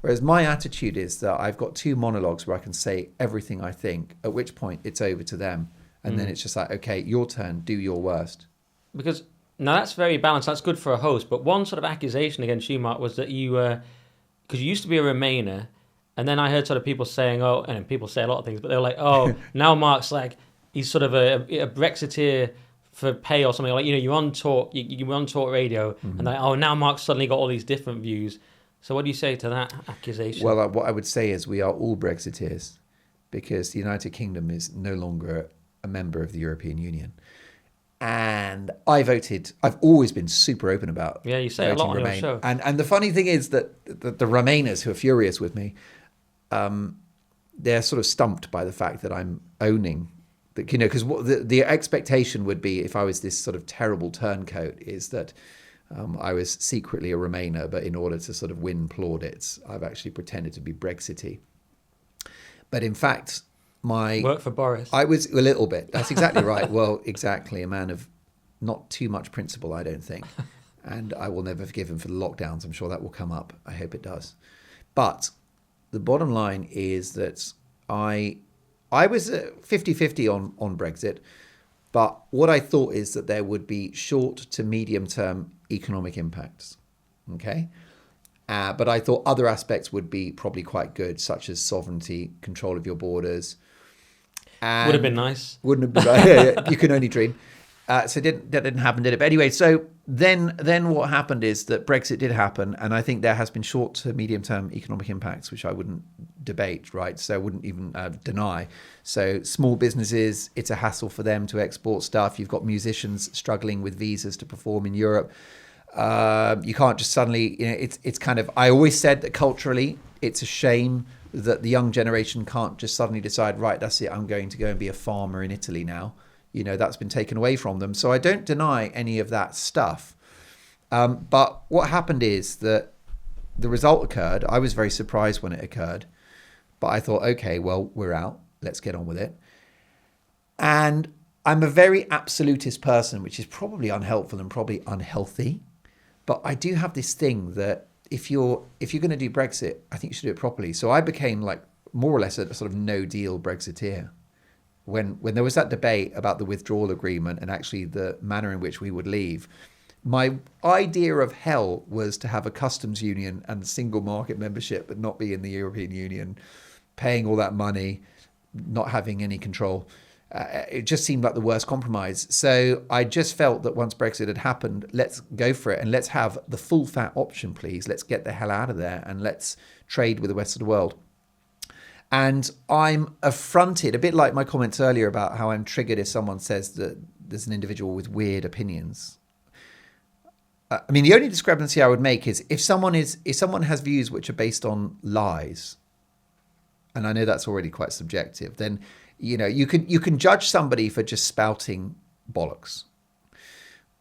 S2: Whereas my attitude is that I've got 2 monologues where I can say everything I think, at which point it's over to them. And then it's just like, okay, your turn, do your worst.
S1: Because now that's very balanced. That's good for a host. But one sort of accusation against you, Mark, was that you, because you used to be a Remainer, and then I heard sort of people saying, oh, and people say a lot of things, but they were like, oh, now Mark's like, he's sort of a Brexiteer for pay or something. Like, you're on talk, you're on talk radio, and like, oh, now Mark's suddenly got all these different views. So what do you say to that accusation?
S2: Well, what I would say is we are all Brexiteers, because the United Kingdom is no longer a member of the European Union. And I've always been super open about
S1: you say a lot on
S2: Remain.
S1: your show.
S2: And the funny thing is that the Remainers who are furious with me, they're sort of stumped by the fact that I'm owning that, because the expectation would be, if I was this sort of terrible turncoat, is that I was secretly a Remainer, but in order to sort of win plaudits, I've actually pretended to be Brexity. But in fact,
S1: work for Boris.
S2: I was a little bit. That's exactly right. Well, exactly. A man of not too much principle, I don't think. And I will never forgive him for the lockdowns. I'm sure that will come up. I hope it does. But the bottom line is that I was 50-50 on Brexit. But what I thought is that there would be short to medium term economic impacts. Okay. But I thought other aspects would be probably quite good, such as sovereignty, control of your borders. And
S1: would have been nice.
S2: Wouldn't have been right. Yeah. You can only dream. So that didn't happen, did it? But anyway, so then what happened is that Brexit did happen, and I think there has been short to medium term economic impacts, which I wouldn't debate, right? So I wouldn't even deny. So small businesses, it's a hassle for them to export stuff. You've got musicians struggling with visas to perform in Europe. You can't just suddenly, it's kind of, I always said that culturally, it's a shame that the young generation can't just suddenly decide, right, that's it, I'm going to go and be a farmer in Italy now. That's been taken away from them. So I don't deny any of that stuff. But what happened is that the result occurred. I was very surprised when it occurred. But I thought, okay, well, we're out. Let's get on with it. And I'm a very absolutist person, which is probably unhelpful and probably unhealthy. But I do have this thing that if you're going to do Brexit, I think you should do it properly. So I became like more or less a sort of no deal Brexiteer. When there was that debate about the withdrawal agreement and actually the manner in which we would leave, my idea of hell was to have a customs union and single market membership, but not be in the European Union, paying all that money, not having any control. It just seemed like the worst compromise. So I just felt that once Brexit had happened, let's go for it and let's have the full fat option, please. Let's get the hell out of there and let's trade with the rest of the world. And I'm affronted, a bit like my comments earlier about how I'm triggered if someone says that there's an individual with weird opinions. I mean, the only discrepancy I would make is if someone has views which are based on lies, and I know that's already quite subjective, then you can judge somebody for just spouting bollocks.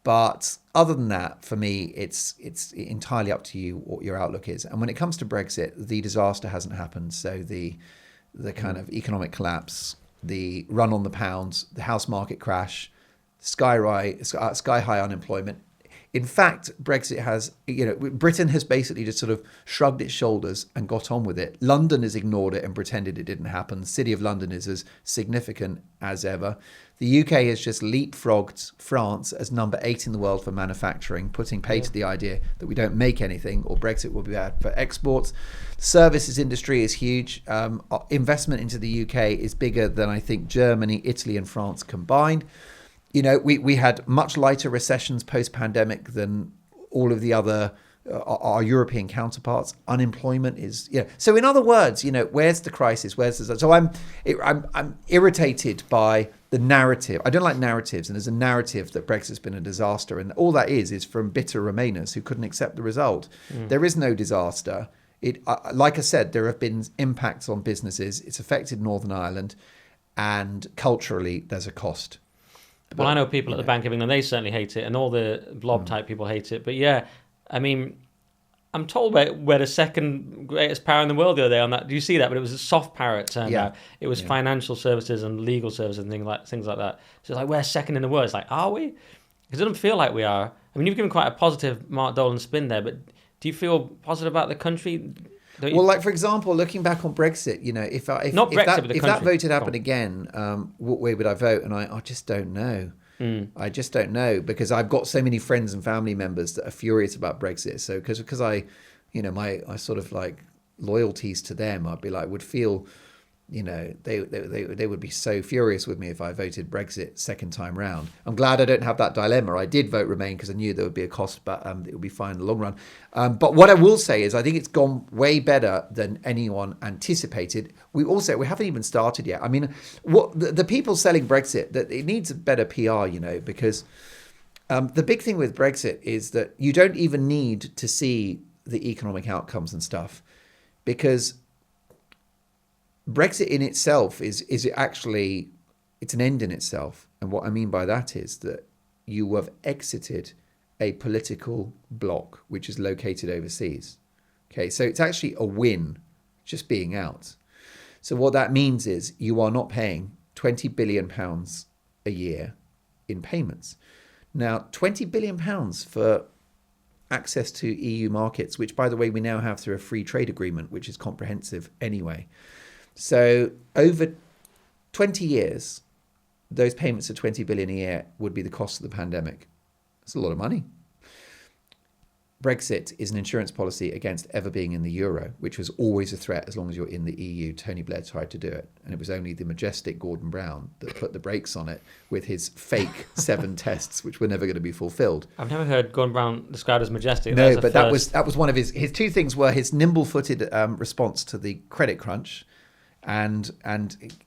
S2: But other than that, for me, it's entirely up to you what your outlook is. And when it comes to Brexit, the disaster hasn't happened. So the the kind of economic collapse, the run on the pound, the house market crash, sky high unemployment. In fact, Brexit has, Britain has basically just sort of shrugged its shoulders and got on with it. London has ignored it and pretended it didn't happen. The City of London is as significant as ever. The UK has just leapfrogged France as number 8 in the world for manufacturing, putting pay to the idea that we don't make anything or Brexit will be bad for exports. The services industry is huge. Investment into the UK is bigger than I think Germany, Italy and France combined. We had much lighter recessions post-pandemic than all of the other our European counterparts. Unemployment is, So in other words, where's the crisis? So I'm irritated by the narrative. I don't like narratives, and there's a narrative that Brexit's been a disaster, and all that is from bitter Remainers who couldn't accept the result. There is no disaster. Like I said, there have been impacts on businesses. It's affected Northern Ireland, and culturally, there's a cost.
S1: Well, I know people at the Bank of England, they certainly hate it, and all the blob type people hate it. But yeah, I mean, I'm told we're the second greatest power in the world the other day on that. Do you see that? But it was a soft power, it turned out. It was financial services and legal services and things like that. So it's like, we're second in the world. It's like, are we? Because it doesn't feel like we are. I mean, you've given quite a positive Mark Dolan spin there, but do you feel positive about the country?
S2: Well, like, for example, looking back on Brexit, if that vote had happened again, what way would I vote? And I just don't know. I just don't know, because I've got so many friends and family members that are furious about Brexit. So because I sort of like loyalties to them, I'd be like, would feel, they would be so furious with me if I voted Brexit second time round. I'm glad I don't have that dilemma. I did vote Remain because I knew there would be a cost, but it would be fine in the long run. But what I will say is I think it's gone way better than anyone anticipated. We haven't even started yet. I mean, what the people selling Brexit, that it needs a better PR, because the big thing with Brexit is that you don't even need to see the economic outcomes and stuff, because Brexit in itself is actually, it's an end in itself. And what I mean by that is that you have exited a political bloc which is located overseas. Okay, so it's actually a win just being out. So what that means is you are not paying £20 billion a year in payments. Now, £20 billion for access to EU markets, which, by the way, we now have through a free trade agreement, which is comprehensive anyway. So over 20 years, those payments of 20 billion a year would be the cost of the pandemic. It's a lot of money. Brexit is an insurance policy against ever being in the euro, which was always a threat as long as you're in the EU. Tony Blair tried to do it, and it was only the majestic Gordon Brown that put the brakes on it with his fake 7 tests, which were never going to be fulfilled.
S1: I've never heard Gordon Brown described as majestic.
S2: No, but that was one of his two things were his nimble-footed response to the credit crunch and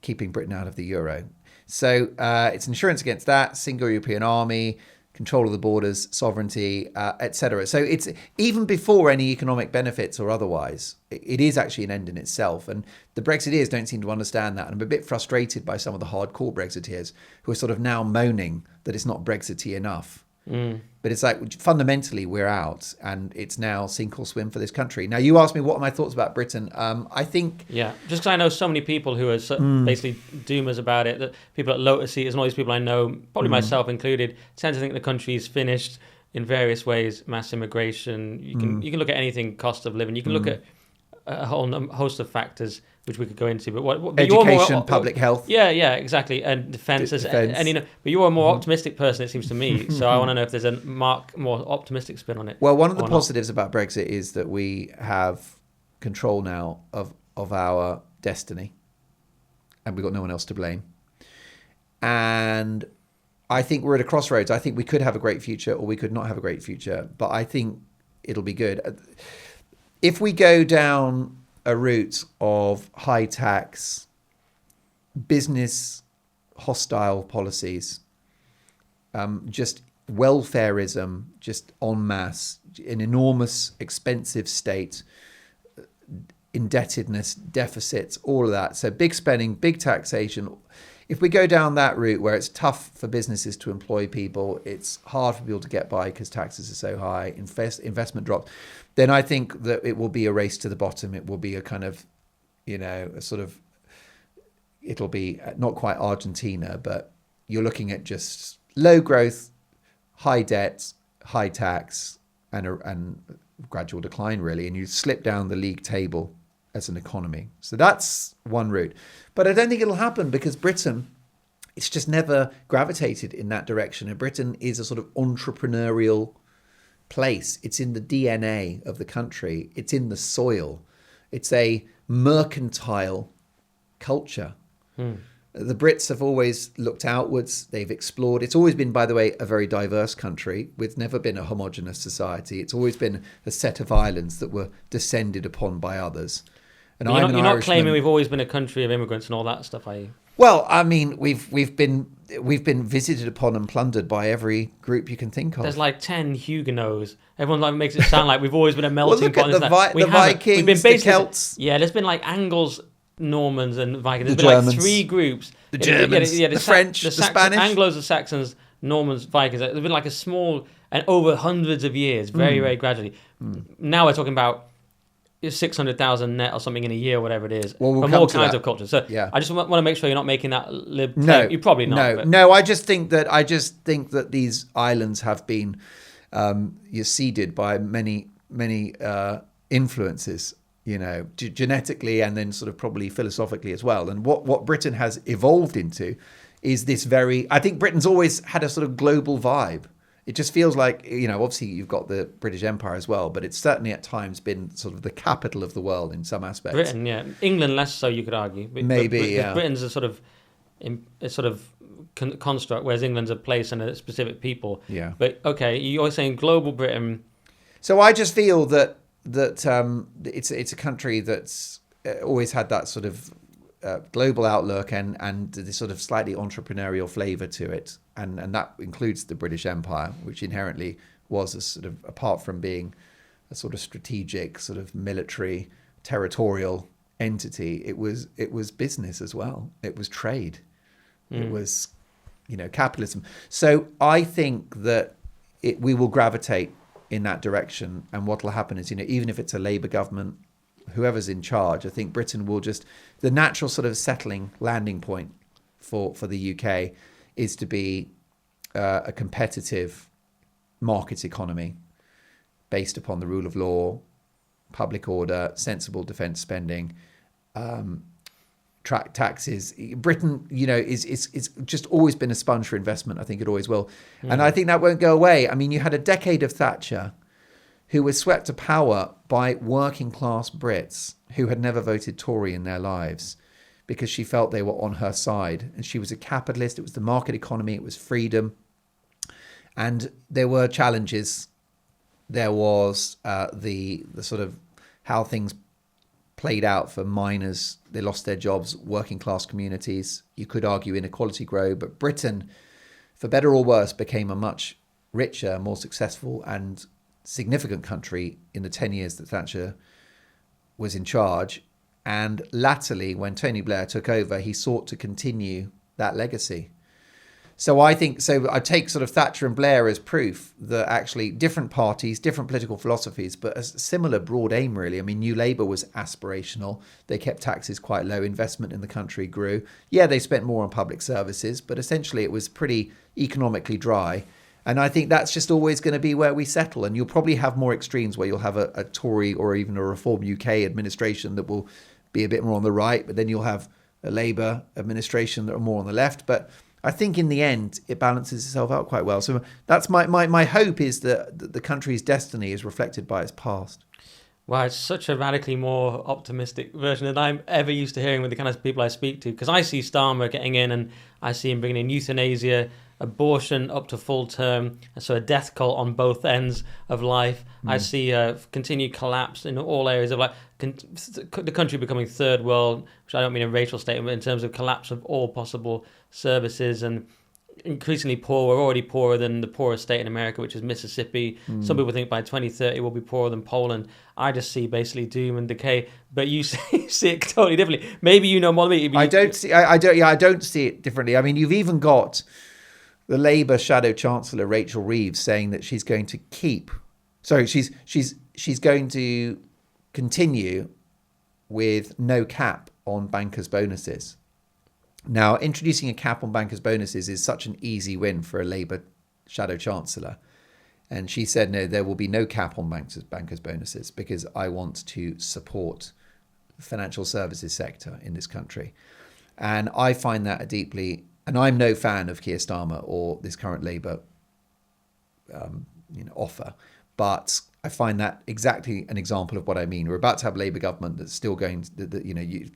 S2: keeping Britain out of the euro. So it's insurance against that, single European army, control of the borders, sovereignty, etc. So it's even before any economic benefits or otherwise, it is actually an end in itself. And the Brexiteers don't seem to understand that. And I'm a bit frustrated by some of the hardcore Brexiteers who are sort of now moaning that it's not Brexity enough. But it's like, fundamentally, we're out, and it's now sink or swim for this country. Now, you asked me what are my thoughts about Britain. I think...
S1: Yeah, just because I know so many people who are basically doomers about it, that people at Lotus Eaters and all these people I know, probably myself included, tend to think the country's finished in various ways. Mass immigration, you can look at anything, cost of living, you can look at a whole host of factors which we could go into, but
S2: education, public health,
S1: yeah, exactly, and defense. And but you're a more optimistic person, it seems to me. So I want to know if there's a more optimistic spin on it.
S2: Well, one of the positives about Brexit is that we have control now of our destiny, and we've got no one else to blame. And I think we're at a crossroads. I think we could have a great future, or we could not have a great future. But I think it'll be good if we go down a route of high tax, business hostile policies, just welfareism, just en masse, an enormous expensive state, indebtedness, deficits, all of that. So big spending, big taxation. If we go down that route where it's tough for businesses to employ people, it's hard for people to get by because taxes are so high, investment drops, then I think that it will be a race to the bottom. It will be a kind of, a sort of it'll be not quite Argentina, but you're looking at just low growth, high debt, high tax, and gradual decline, really. And you slip down the league table as an economy. So that's one route. But I don't think it'll happen because Britain, it's just never gravitated in that direction. And Britain is a sort of entrepreneurial place. It's in the DNA of the country. It's in the soil. It's a mercantile culture. The Brits have always looked outwards. They've explored. It's always been, by the way, a very diverse country with never been a homogenous society. It's always been a set of islands that were descended upon by others. And
S1: you're not claiming we've always been a country of immigrants and all that stuff, are you?
S2: Well, I mean, we've been visited upon and plundered by every group you can think of.
S1: There's like 10 Huguenots. Everyone makes it sound like we've always been a melting pot.
S2: Look at the Vikings, we've been the Celts.
S1: Yeah, there's been like Angles, Normans, and Vikings. There's
S2: the
S1: been
S2: Germans.
S1: Like 3 groups.
S2: The Germans, the French, the Spanish.
S1: Anglos, the Saxons, Normans, Vikings. There's been like a small, and over hundreds of years, very, very gradually. Now we're talking about 600,000 net or something in a year, whatever it is, from all kinds of cultures. So yeah. I just want to make sure you're not making that claim. No, you're probably not.
S2: No. I just think that these islands have been seeded by many influences, genetically and then sort of probably philosophically as well. And what Britain has evolved into is this I think Britain's always had a sort of global vibe. It just feels like, obviously you've got the British Empire as well, but it's certainly at times been sort of the capital of the world in some aspects.
S1: Britain, yeah. England less so, you could argue. But Britain's a sort of construct, whereas England's a place and a specific people.
S2: Yeah.
S1: But, okay, you're saying global Britain.
S2: So I just feel that it's a country that's always had that sort of global outlook and this sort of slightly entrepreneurial flavour to it. And that includes the British Empire, which inherently was a sort of, apart from being a sort of strategic, sort of military, territorial entity, it was business as well. It was trade. It was, capitalism. So I think that we will gravitate in that direction. And what will happen is, even if it's a Labour government, whoever's in charge, I think Britain will the natural sort of settling landing point for the UK is to be a competitive market economy based upon the rule of law, public order, sensible defence spending, track taxes. Britain, is just always been a sponge for investment. I think it always will. And I think that won't go away. I mean, you had a decade of Thatcher who was swept to power by working class Brits who had never voted Tory in their lives because she felt they were on her side. And she was a capitalist. It was the market economy. It was freedom. And there were challenges. There was the sort of how things played out for miners. They lost their jobs, working class communities. You could argue inequality grew, but Britain, for better or worse, became a much richer, more successful and significant country in the 10 years that Thatcher was in charge. And latterly, when Tony Blair took over, he sought to continue that legacy. So I take sort of Thatcher and Blair as proof that actually different parties, different political philosophies, but a similar broad aim, really. I mean, New Labour was aspirational. They kept taxes quite low. Investment in the country grew. Yeah, they spent more on public services, but essentially it was pretty economically dry. And I think that's just always going to be where we settle. And you'll probably have more extremes where you'll have a Tory or even a Reform UK administration that will be a bit more on the right, but then you'll have a Labour administration that are more on the left. But I think in the end, it balances itself out quite well. So that's my hope is that the country's destiny is reflected by its past.
S1: Wow, it's such a radically more optimistic version than I'm ever used to hearing with the kind of people I speak to. Because I see Starmer getting in and I see him bringing in euthanasia, abortion up to full term, and so a death cult on both ends of life. I see continued collapse in all areas of life. The country becoming third world, which I don't mean a racial statement, but in terms of collapse of all possible services and increasingly poor. We're already poorer than the poorest state in America, which is Mississippi. Some people think by 2030 we'll be poorer than Poland. I just see basically doom and decay, but you see it totally differently. Maybe you know more than me.
S2: I don't see it differently. I mean, you've even got the Labour Shadow Chancellor Rachel Reeves saying that she's going to she's going to continue with no cap on bankers' bonuses. Now, introducing a cap on bankers' bonuses is such an easy win for a Labour shadow chancellor. And she said, no, there will be no cap on bankers' bonuses because I want to support the financial services sector in this country. And I find that and I'm no fan of Keir Starmer or this current Labour offer, but I find that exactly an example of what I mean. We're about to have a Labour government that's still going.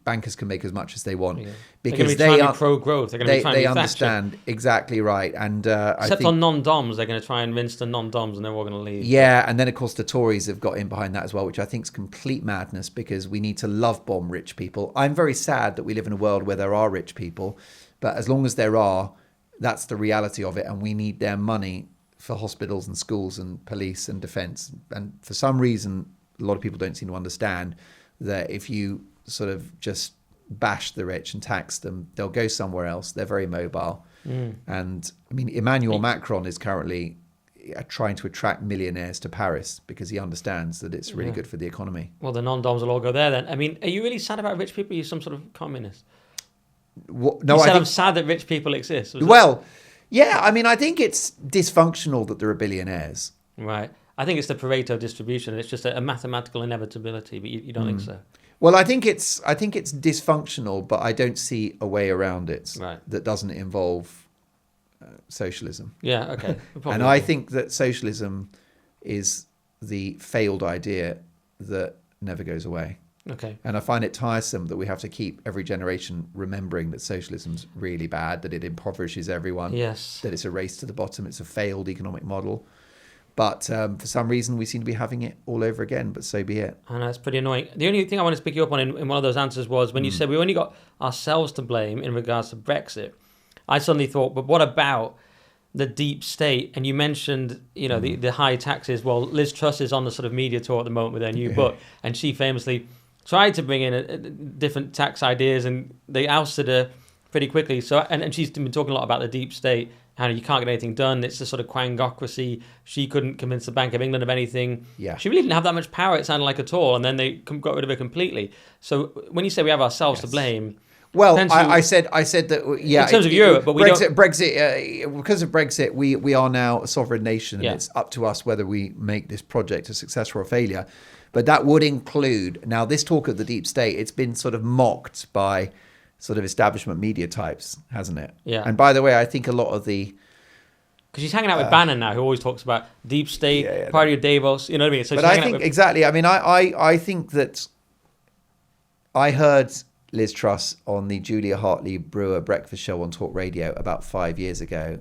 S2: Bankers can make as much as they want
S1: because they are pro-growth. They're going to be trying to be
S2: understand exactly right. And
S1: except on non-doms, they're going to try and rinse the non-doms, and they're all going to leave.
S2: Yeah, and then of course the Tories have got in behind that as well, which I think is complete madness because we need to love bomb rich people. I'm very sad that we live in a world where there are rich people, but as long as there are, that's the reality of it, and we need their money for hospitals and schools and police and defence. And for some reason, a lot of people don't seem to understand that if you sort of just bash the rich and tax them, they'll go somewhere else. They're very mobile. And I mean, Emmanuel Macron is currently trying to attract millionaires to Paris because he understands that it's really good for the economy.
S1: Well, the non-doms will all go there then. I mean, are you really sad about rich people? Are you some sort of communist?
S2: No,
S1: you said I'm sad that rich people exist.
S2: Yeah, I mean, I think it's dysfunctional that there are billionaires.
S1: Right. I think it's the Pareto distribution. It's just a mathematical inevitability, but you don't think so?
S2: Well, I think it's dysfunctional, but I don't see a way around it that doesn't involve socialism.
S1: Yeah, okay.
S2: And I think that socialism is the failed idea that never goes away.
S1: Okay.
S2: And I find it tiresome that we have to keep every generation remembering that socialism's really bad, that it impoverishes everyone,
S1: yes,
S2: that it's a race to the bottom, it's a failed economic model. But for some reason, we seem to be having it all over again, but so be it.
S1: I know, it's pretty annoying. The only thing I want to pick you up on in one of those answers was when you said we only got ourselves to blame in regards to Brexit. I suddenly thought, but what about the deep state? And you mentioned, the high taxes. Well, Liz Truss is on the sort of media tour at the moment with her new book, and she famously tried to bring in different tax ideas, and they ousted her pretty quickly. So, and she's been talking a lot about the deep state, how you can't get anything done. It's a sort of quangocracy. She couldn't convince the Bank of England of anything.
S2: Yeah.
S1: She really didn't have that much power, it sounded like, at all, and then they got rid of her completely. So when you say we have ourselves to blame...
S2: Well, I said that, yeah.
S1: In terms of Europe, but
S2: Brexit, because of Brexit, we are now a sovereign nation, and it's up to us whether we make this project a success or a failure. But that would include, now this talk of the deep state, it's been sort of mocked by sort of establishment media types, hasn't it?
S1: Yeah.
S2: And by the way, I think a lot of the...
S1: Because she's hanging out with Bannon now, who always talks about deep state, party of Davos, you know what I mean? So
S2: but I think, exactly, I mean, I think that I heard Liz Truss on the Julia Hartley-Brewer breakfast show on Talk Radio about 5 years ago,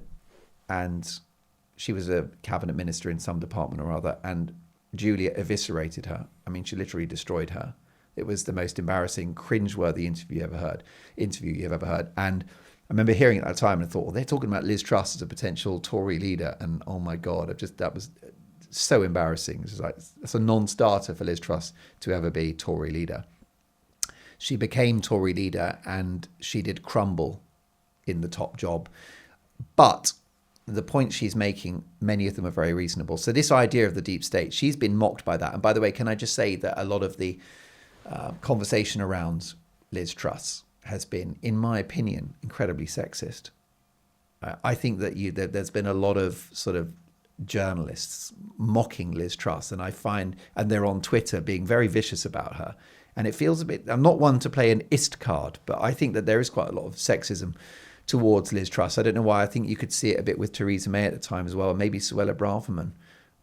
S2: and she was a cabinet minister in some department or other, and Julia eviscerated her. I mean, she literally destroyed her. It was the most embarrassing, cringeworthy interview you've ever heard. And I remember hearing it at the time and I thought, well, they're talking about Liz Truss as a potential Tory leader. And oh my God, that was so embarrassing. It's a non-starter for Liz Truss to ever be Tory leader. She became Tory leader and she did crumble in the top job. But the points she's making, many of them are very reasonable. So this idea of the deep state, she's been mocked by that. And by the way, can I just say that a lot of the conversation around Liz Truss has been, in my opinion, incredibly sexist. I think that there's been a lot of sort of journalists mocking Liz Truss, and they're on Twitter being very vicious about her. And it feels a bit, I'm not one to play an ist card, but I think that there is quite a lot of sexism towards Liz Truss. I don't know why. I think you could see it a bit with Theresa May at the time as well, and maybe Suella Braverman.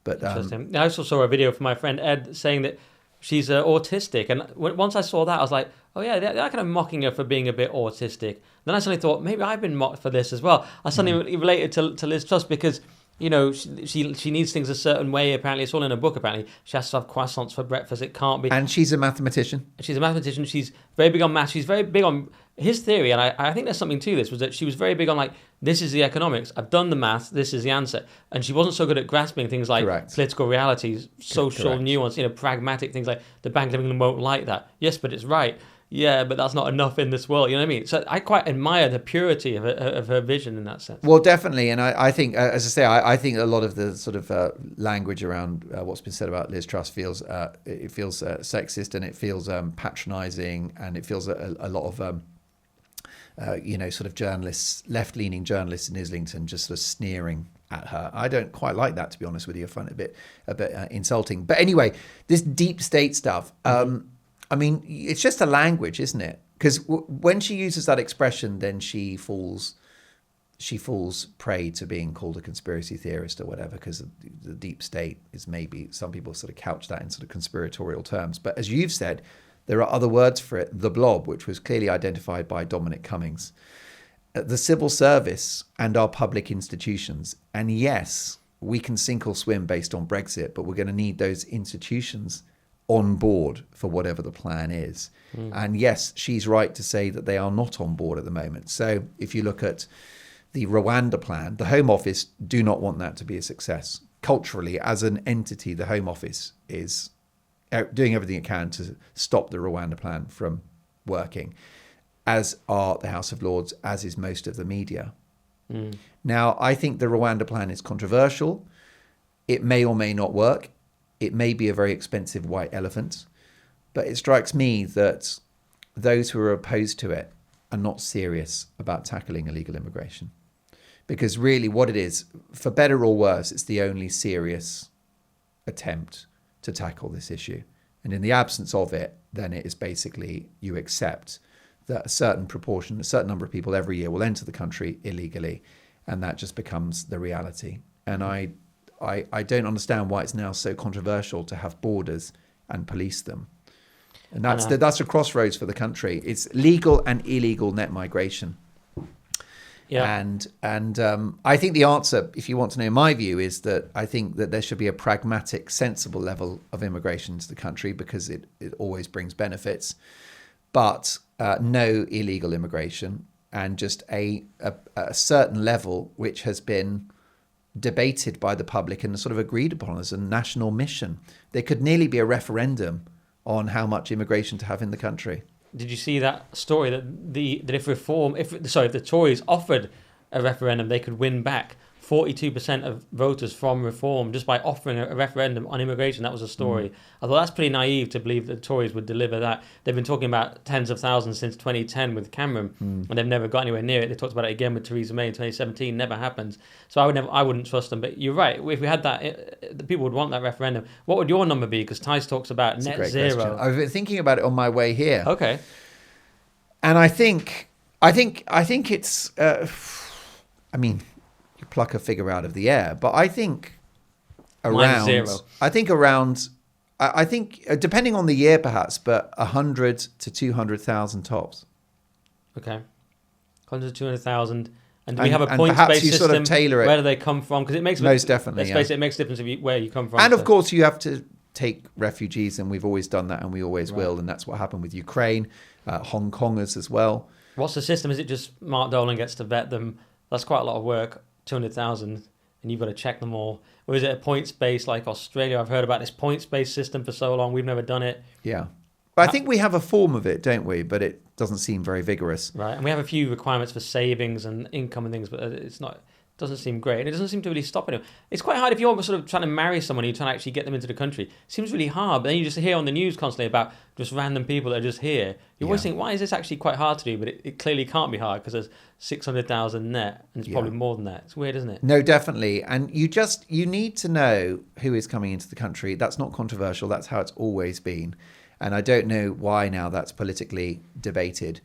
S2: But
S1: interesting. I also saw a video from my friend Ed saying that she's autistic, and once I saw that, I was like, oh yeah, they're kind of mocking her for being a bit autistic. Then I suddenly thought, maybe I've been mocked for this as well. I suddenly related to Liz Truss because, she needs things a certain way. Apparently, it's all in a book. Apparently, she has to have croissants for breakfast. It can't be.
S2: And she's a mathematician.
S1: She's a mathematician. She's very big on maths. She's very big on his theory, and I think there's something to this. Was that she was very big on this is the economics. I've done the maths. This is the answer. And she wasn't so good at grasping things like political realities, social nuance, pragmatic things like the Bank of England won't like that. Yes, but it's right. Yeah, but that's not enough in this world. You know what I mean? So I quite admire the purity of her vision in that sense.
S2: Well, definitely. And I think, as I say, I think a lot of the sort of language around what's been said about Liz Truss feels sexist, and it feels patronising, and it feels a lot of sort of journalists, left-leaning journalists in Islington just sort of sneering at her. I don't quite like that, to be honest with you. I find it a bit insulting. But anyway, this deep state stuff, I mean, it's just a language, isn't it? Because when she uses that expression, then she falls prey to being called a conspiracy theorist or whatever, because the deep state is, maybe some people sort of couch that in sort of conspiratorial terms. But as you've said, there are other words for it. The blob, which was clearly identified by Dominic Cummings. The civil service and our public institutions. And yes, we can sink or swim based on Brexit, but we're going to need those institutions on board for whatever the plan is. And yes, she's right to say that they are not on board at the moment. So if you look at the Rwanda plan, the Home Office do not want that to be a success. Culturally, as an entity, the Home Office is doing everything it can to stop the Rwanda plan from working, as are the House of Lords, as is most of the media. Now, I think the Rwanda plan is controversial. It may or may not work. It may be a very expensive white elephant. But it strikes me that those who are opposed to it are not serious about tackling illegal immigration. Because really what it is, for better or worse, it's the only serious attempt to tackle this issue. And in the absence of it, then it is basically you accept that a certain number of people every year will enter the country illegally, and that just becomes the reality. And I don't understand why it's now so controversial to have borders and police them. And that's a crossroads for the country. It's legal and illegal net migration. Yeah. And I think the answer, if you want to know my view, is that I think that there should be a pragmatic, sensible level of immigration to the country, because it always brings benefits. But no illegal immigration, and just a certain level which has been debated by the public and sort of agreed upon as a national mission. There could nearly be a referendum on how much immigration to have in the country.
S1: Did you see that story that if the Tories offered a referendum, they could win back 42% of voters from Reform just by offering a referendum on immigration? That was a story. I thought that's pretty naive to believe that the Tories would deliver that. They've been talking about tens of thousands since 2010 with Cameron, and they've never got anywhere near it. They talked about it again with Theresa May in 2017. Never happens. So I wouldn't trust them. But you're right. If we had that, the people would want that referendum. What would your number be? Because Tice talks about net zero.
S2: Question. I've been thinking about it on my way here.
S1: Okay.
S2: And I think it's. You pluck a figure out of the air, but I think around
S1: zero.
S2: I think depending on the year perhaps, but 100 to 200,000 tops.
S1: Okay, 100 to 200,000. And do we have a points-based system?
S2: Sort of tailor it.
S1: Where do they come from? Because it makes
S2: most definitely.
S1: Let's face it, it makes a difference where you come from.
S2: And of course, you have to take refugees, and we've always done that, and we always will, and that's what happened with Ukraine, Hong Kongers as well.
S1: What's the system? Is it just Mark Dolan gets to vet them? That's quite a lot of work. 200,000, and you've got to check them all. Or is it a points-based like Australia? I've heard about this points-based system for so long. We've never done it.
S2: Yeah. But I think we have a form of it, don't we? But it doesn't seem very vigorous.
S1: Right. And we have a few requirements for savings and income and things, but doesn't seem great. And it doesn't seem to really stop anyone. It's quite hard if you're sort of trying to marry someone and you're trying to actually get them into the country. It seems really hard. But then you just hear on the news constantly about just random people that are just here. You always think, why is this actually quite hard to do? But it clearly can't be hard because there's 600,000 net, and it's probably more than that. It's weird, isn't it?
S2: No, definitely. And you need to know who is coming into the country. That's not controversial. That's how it's always been. And I don't know why now that's politically debated.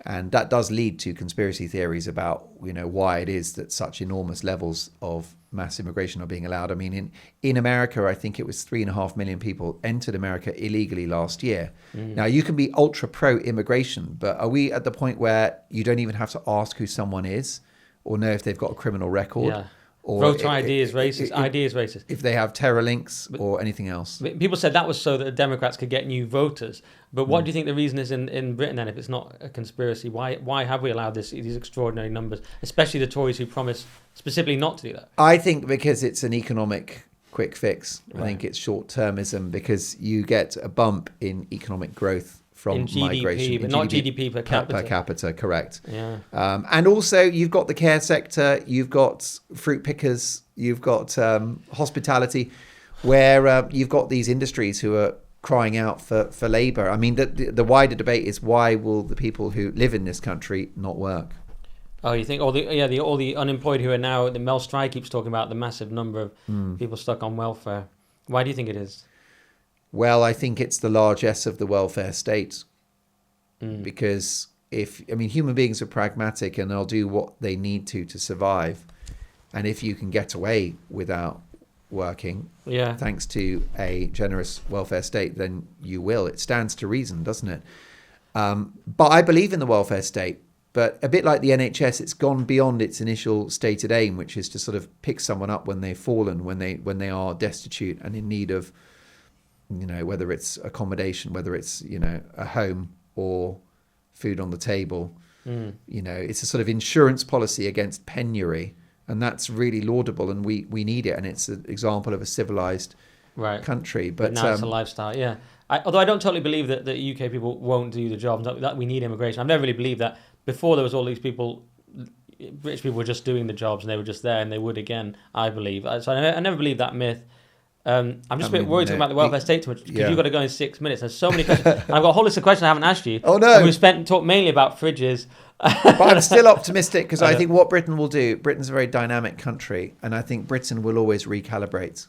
S2: And that does lead to conspiracy theories about, why it is that such enormous levels of mass immigration are being allowed. I mean, in America, I think it was 3.5 million people entered America illegally last year. Now, you can be ultra pro-immigration, but are we at the point where you don't even have to ask who someone is or know if they've got a criminal record?
S1: Yeah. Or voter ID is racist. ID is racist.
S2: If they have terror links or anything else.
S1: People said that was so that the Democrats could get new voters. But what do you think the reason is in Britain then, if it's not a conspiracy? Why have we allowed these extraordinary numbers, especially the Tories who promise specifically not to do that?
S2: I think because it's an economic quick fix. Right. I think it's short-termism because you get a bump in economic growth from
S1: GDP,
S2: migration.
S1: But not GDP per capita.
S2: Per capita, correct.
S1: Yeah.
S2: And also you've got the care sector, you've got fruit pickers, you've got hospitality, where you've got these industries who are crying out for labour. I mean, the wider debate is, why will the people who live in this country not work?
S1: Oh, you think all the unemployed who are now, the Mel Stride keeps talking about the massive number of people stuck on welfare. Why do you think it is?
S2: Well, I think it's the largesse of the welfare state. Because human beings are pragmatic and they'll do what they need to survive. And if you can get away without working, thanks to a generous welfare state, then you will. It stands to reason, doesn't it? But I believe in the welfare state. But a bit like the NHS, it's gone beyond its initial stated aim, which is to sort of pick someone up when they've fallen, when they are destitute and in need of, whether it's accommodation, whether it's, a home or food on the table. It's a sort of insurance policy against penury. And that's really laudable, and we need it. And it's an example of a civilized country. But
S1: now it's a lifestyle, yeah. Although I don't totally believe that the UK people won't do the jobs, that we need immigration. I've never really believed that. Before there was all these people, British people were just doing the jobs and they were just there and they would again, I believe. So I never believed that myth. I'm just a bit worried about the welfare state too much, because you've got to go in 6 minutes. There's so many questions. And I've got a whole list of questions I haven't asked you.
S2: Oh, no.
S1: And we've talked mainly about fridges.
S2: But I'm still optimistic, because I think what Britain will do, Britain's a very dynamic country, and I think Britain will always recalibrate.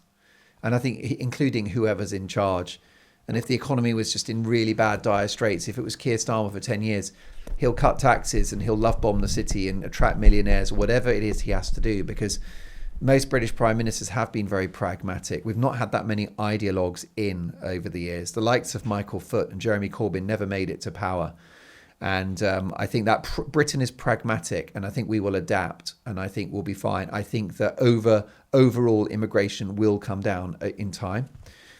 S2: And I think including whoever's in charge. And if the economy was just in really bad, dire straits, if it was Keir Starmer for 10 years, he'll cut taxes and he'll love bomb the city and attract millionaires, or whatever it is he has to do, because most British prime ministers have been very pragmatic. We've not had that many ideologues in over the years. The likes of Michael Foot and Jeremy Corbyn never made it to power. And I think that Britain is pragmatic, and I think we will adapt, and I think we'll be fine. I think that overall immigration will come down in time,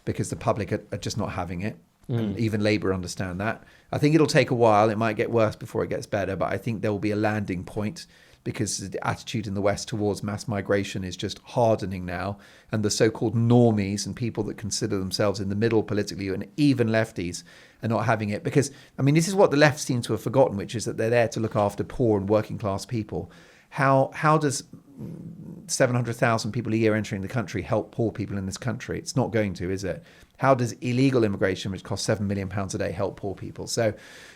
S2: because the public are just not having it. And even Labour understand that. I think it'll take a while. It might get worse before it gets better, but I think there will be a landing point, because the attitude in the West towards mass migration is just hardening now. And the so-called normies and people that consider themselves in the middle politically, and even lefties, are not having it. Because, this is what the left seems to have forgotten, which is that they're there to look after poor and working class people. How does 700,000 people a year entering the country help poor people in this country? It's not going to, is it? How does illegal immigration, which costs £7 million a day, help poor people? So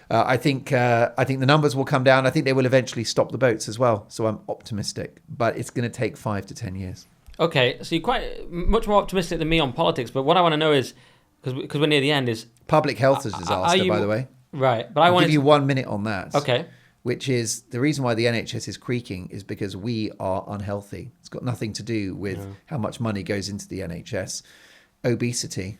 S2: I think the numbers will come down. I think they will eventually stop the boats as well. So I'm optimistic, but it's going to take 5 to 10 years.
S1: Okay, so you're quite much more optimistic than me on politics. But what I want to know is, because we're near the end, is
S2: public health is a disaster, by the way.
S1: Right, but
S2: I'll give you 1 minute on that.
S1: Okay.
S2: Which is the reason why the NHS is creaking, is because we are unhealthy. It's got nothing to do with how much money goes into the NHS. Obesity.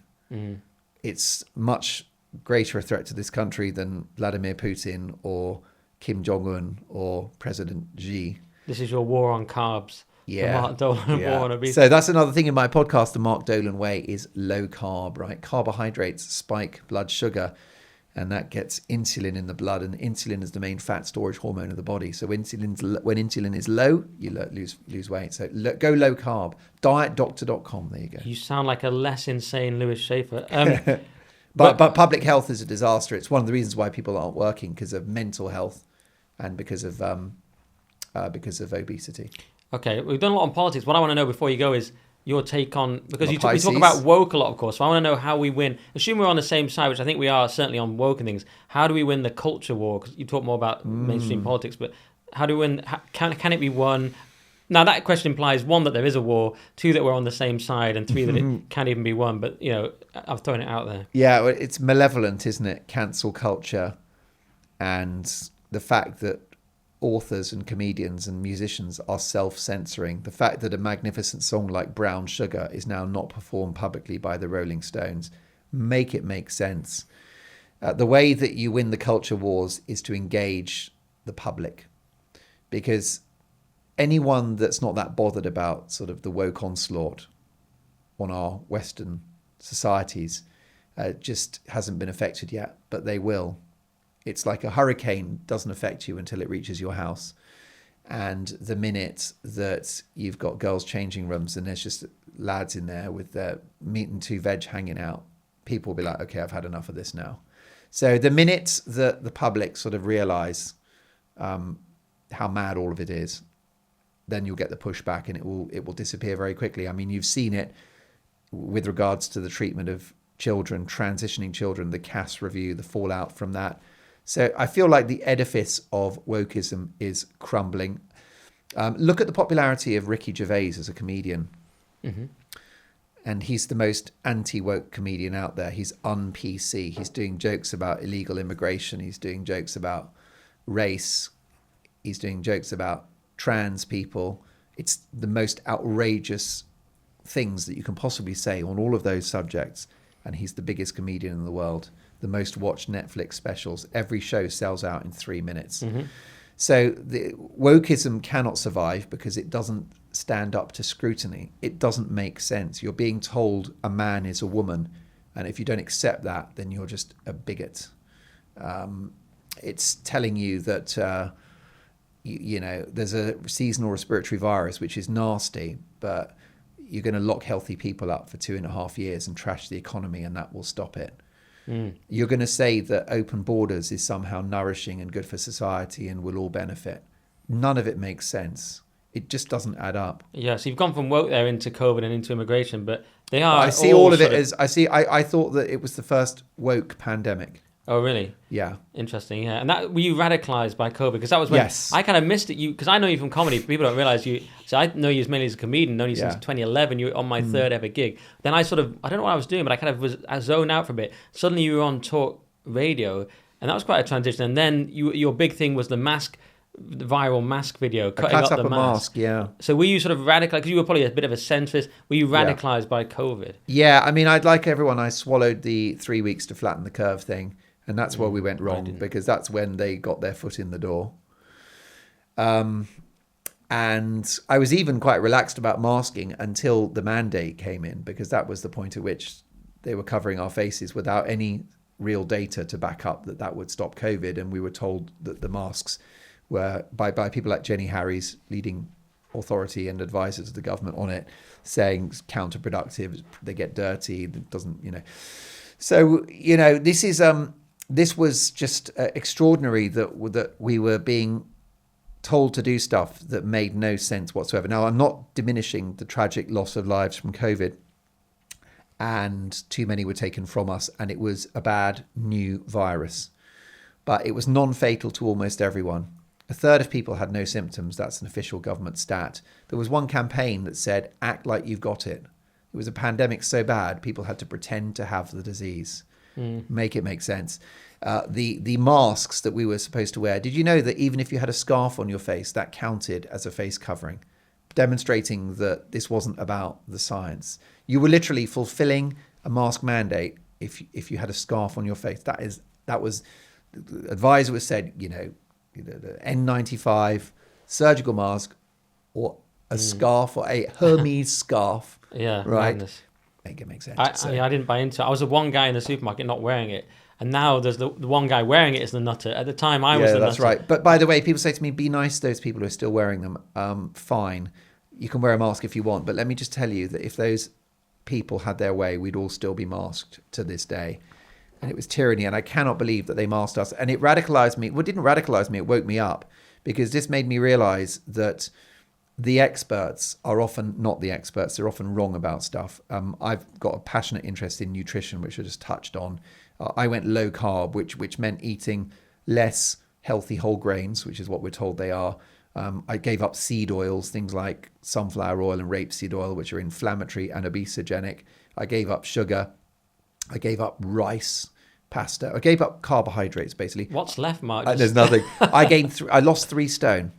S2: It's much greater a threat to this country than Vladimir Putin or Kim Jong-un or President Xi.
S1: This is your war on carbs.
S2: Yeah.
S1: The Mark Dolan war on obesity.
S2: So that's another thing in my podcast, The Mark Dolan Way, is low carb, right? Carbohydrates spike blood sugar, and that gets insulin in the blood, and insulin is the main fat storage hormone of the body. So when insulin is low, you lose weight. So go low carb. Dietdoctor.com. There you go.
S1: You sound like a less insane Lewis Schaefer.
S2: But public health is a disaster. It's one of the reasons why people aren't working, because of mental health and because of obesity.
S1: Okay, we've done a lot on politics. What I want to know before you go is your take on, because we talk about woke a lot, of course. So I want to know how we win. Assume we're on the same side, which I think we are, certainly on woke and things. How do we win the culture war? Because you talk more about mainstream politics, but how do we win? Can it be won? Now that question implies, 1, that there is a war, 2, that we're on the same side, and 3, that it can't even be won. But I've thrown it out there.
S2: Yeah, well, it's malevolent, isn't it? Cancel culture, and the fact that authors and comedians and musicians are self-censoring. The fact that a magnificent song like Brown Sugar is now not performed publicly by the Rolling Stones. Make it make sense. The way that you win the culture wars is to engage the public, because anyone that's not that bothered about sort of the woke onslaught on our Western societies just hasn't been affected yet, but they will. It's like a hurricane doesn't affect you until it reaches your house. And the minute that you've got girls' changing rooms and there's just lads in there with their meat and 2 veg hanging out, people will be like, okay, I've had enough of this now. So the minute that the public sort of realise how mad all of it is, then you'll get the pushback, and it will disappear very quickly. I mean, you've seen it with regards to the treatment of children, transitioning children, the Cass review, the fallout from that. So I feel like the edifice of wokeism is crumbling. Look at the popularity of Ricky Gervais as a comedian. Mm-hmm. And he's the most anti-woke comedian out there. He's un-PC. He's doing jokes about illegal immigration. He's doing jokes about race. He's doing jokes about trans people. It's the most outrageous things that you can possibly say on all of those subjects. And he's the biggest comedian in the world. The most watched Netflix specials. Every show sells out in 3 minutes. Mm-hmm. So the wokeism cannot survive because it doesn't stand up to scrutiny. It doesn't make sense. You're being told a man is a woman, and if you don't accept that, then you're just a bigot. It's telling you that you know there's a seasonal respiratory virus which is nasty, but you're going to lock healthy people up for 2.5 years and trash the economy, and that will stop it. You're going to say that open borders is somehow nourishing and good for society and will all benefit. None of it makes sense. It just doesn't add up.
S1: Yeah, so you've gone from woke there into COVID and into immigration, but they are.
S2: I see all of it as I thought that it was the first woke pandemic.
S1: Oh, really?
S2: Yeah.
S1: Interesting. Yeah, and that were you radicalized by COVID? Because that was when
S2: yes.
S1: I kind of missed it. Because I know you from comedy. People don't realize you. So I know you as mainly as a comedian. Known you since 2011. You were on my third ever gig. Then I don't know what I was doing, but I zoned out for a bit. Suddenly you were on talk radio, and that was quite a transition. And then your big thing was the viral mask video, cutting up the mask.
S2: Yeah.
S1: So were you sort of radicalized? Because you were probably a bit of a centrist. Were you radicalized by COVID?
S2: Yeah. I mean, I'd like everyone. I swallowed the 3 weeks to flatten the curve thing. And that's where we went wrong, because that's when they got their foot in the door. And I was even quite relaxed about masking until the mandate came in, because that was the point at which they were covering our faces without any real data to back up that would stop COVID. And we were told that the masks were, by people like Jenny Harries, leading authority and advisor to the government on it, saying it's counterproductive, they get dirty, it doesn't, you know. So, you know, this was just extraordinary that we were being told to do stuff that made no sense whatsoever. Now, I'm not diminishing the tragic loss of lives from COVID, and too many were taken from us, and it was a bad new virus. But it was non-fatal to almost everyone. A third of people had no symptoms. That's an official government stat. There was one campaign that said, act like you've got it. It was a pandemic so bad, people had to pretend to have the disease. Make it make sense. The masks that we were supposed to wear, did you know that even if you had a scarf on your face, that counted as a face covering, demonstrating that this wasn't about the science? You were literally fulfilling a mask mandate if you had a scarf on your face. That was the advisor was said, you know, the N95 surgical mask or a scarf or a Hermes scarf.
S1: Yeah,
S2: right.
S1: Madness.
S2: Make it make sense.
S1: I didn't buy into it. I was the one guy in the supermarket not wearing it. And now there's the one guy wearing it is the nutter. At the time, I was the nutter. Yeah, that's
S2: right. But by the way, people say to me, be nice to those people who are still wearing them. Fine. You can wear a mask if you want. But let me just tell you that if those people had their way, we'd all still be masked to this day. And it was tyranny. And I cannot believe that they masked us. And it radicalized me. Well, it didn't radicalize me. It woke me up. Because this made me realize that the experts are often not the experts. They're often wrong about stuff. I've got a passionate interest in nutrition, which I just touched on. I went low carb, which meant eating less healthy whole grains, which is what we're told they are. I gave up seed oils, things like sunflower oil and rapeseed oil, which are inflammatory and obesogenic. I gave up sugar. I gave up rice, pasta. I gave up carbohydrates, basically.
S1: What's left, Mark?
S2: There's nothing. I lost 3 stone.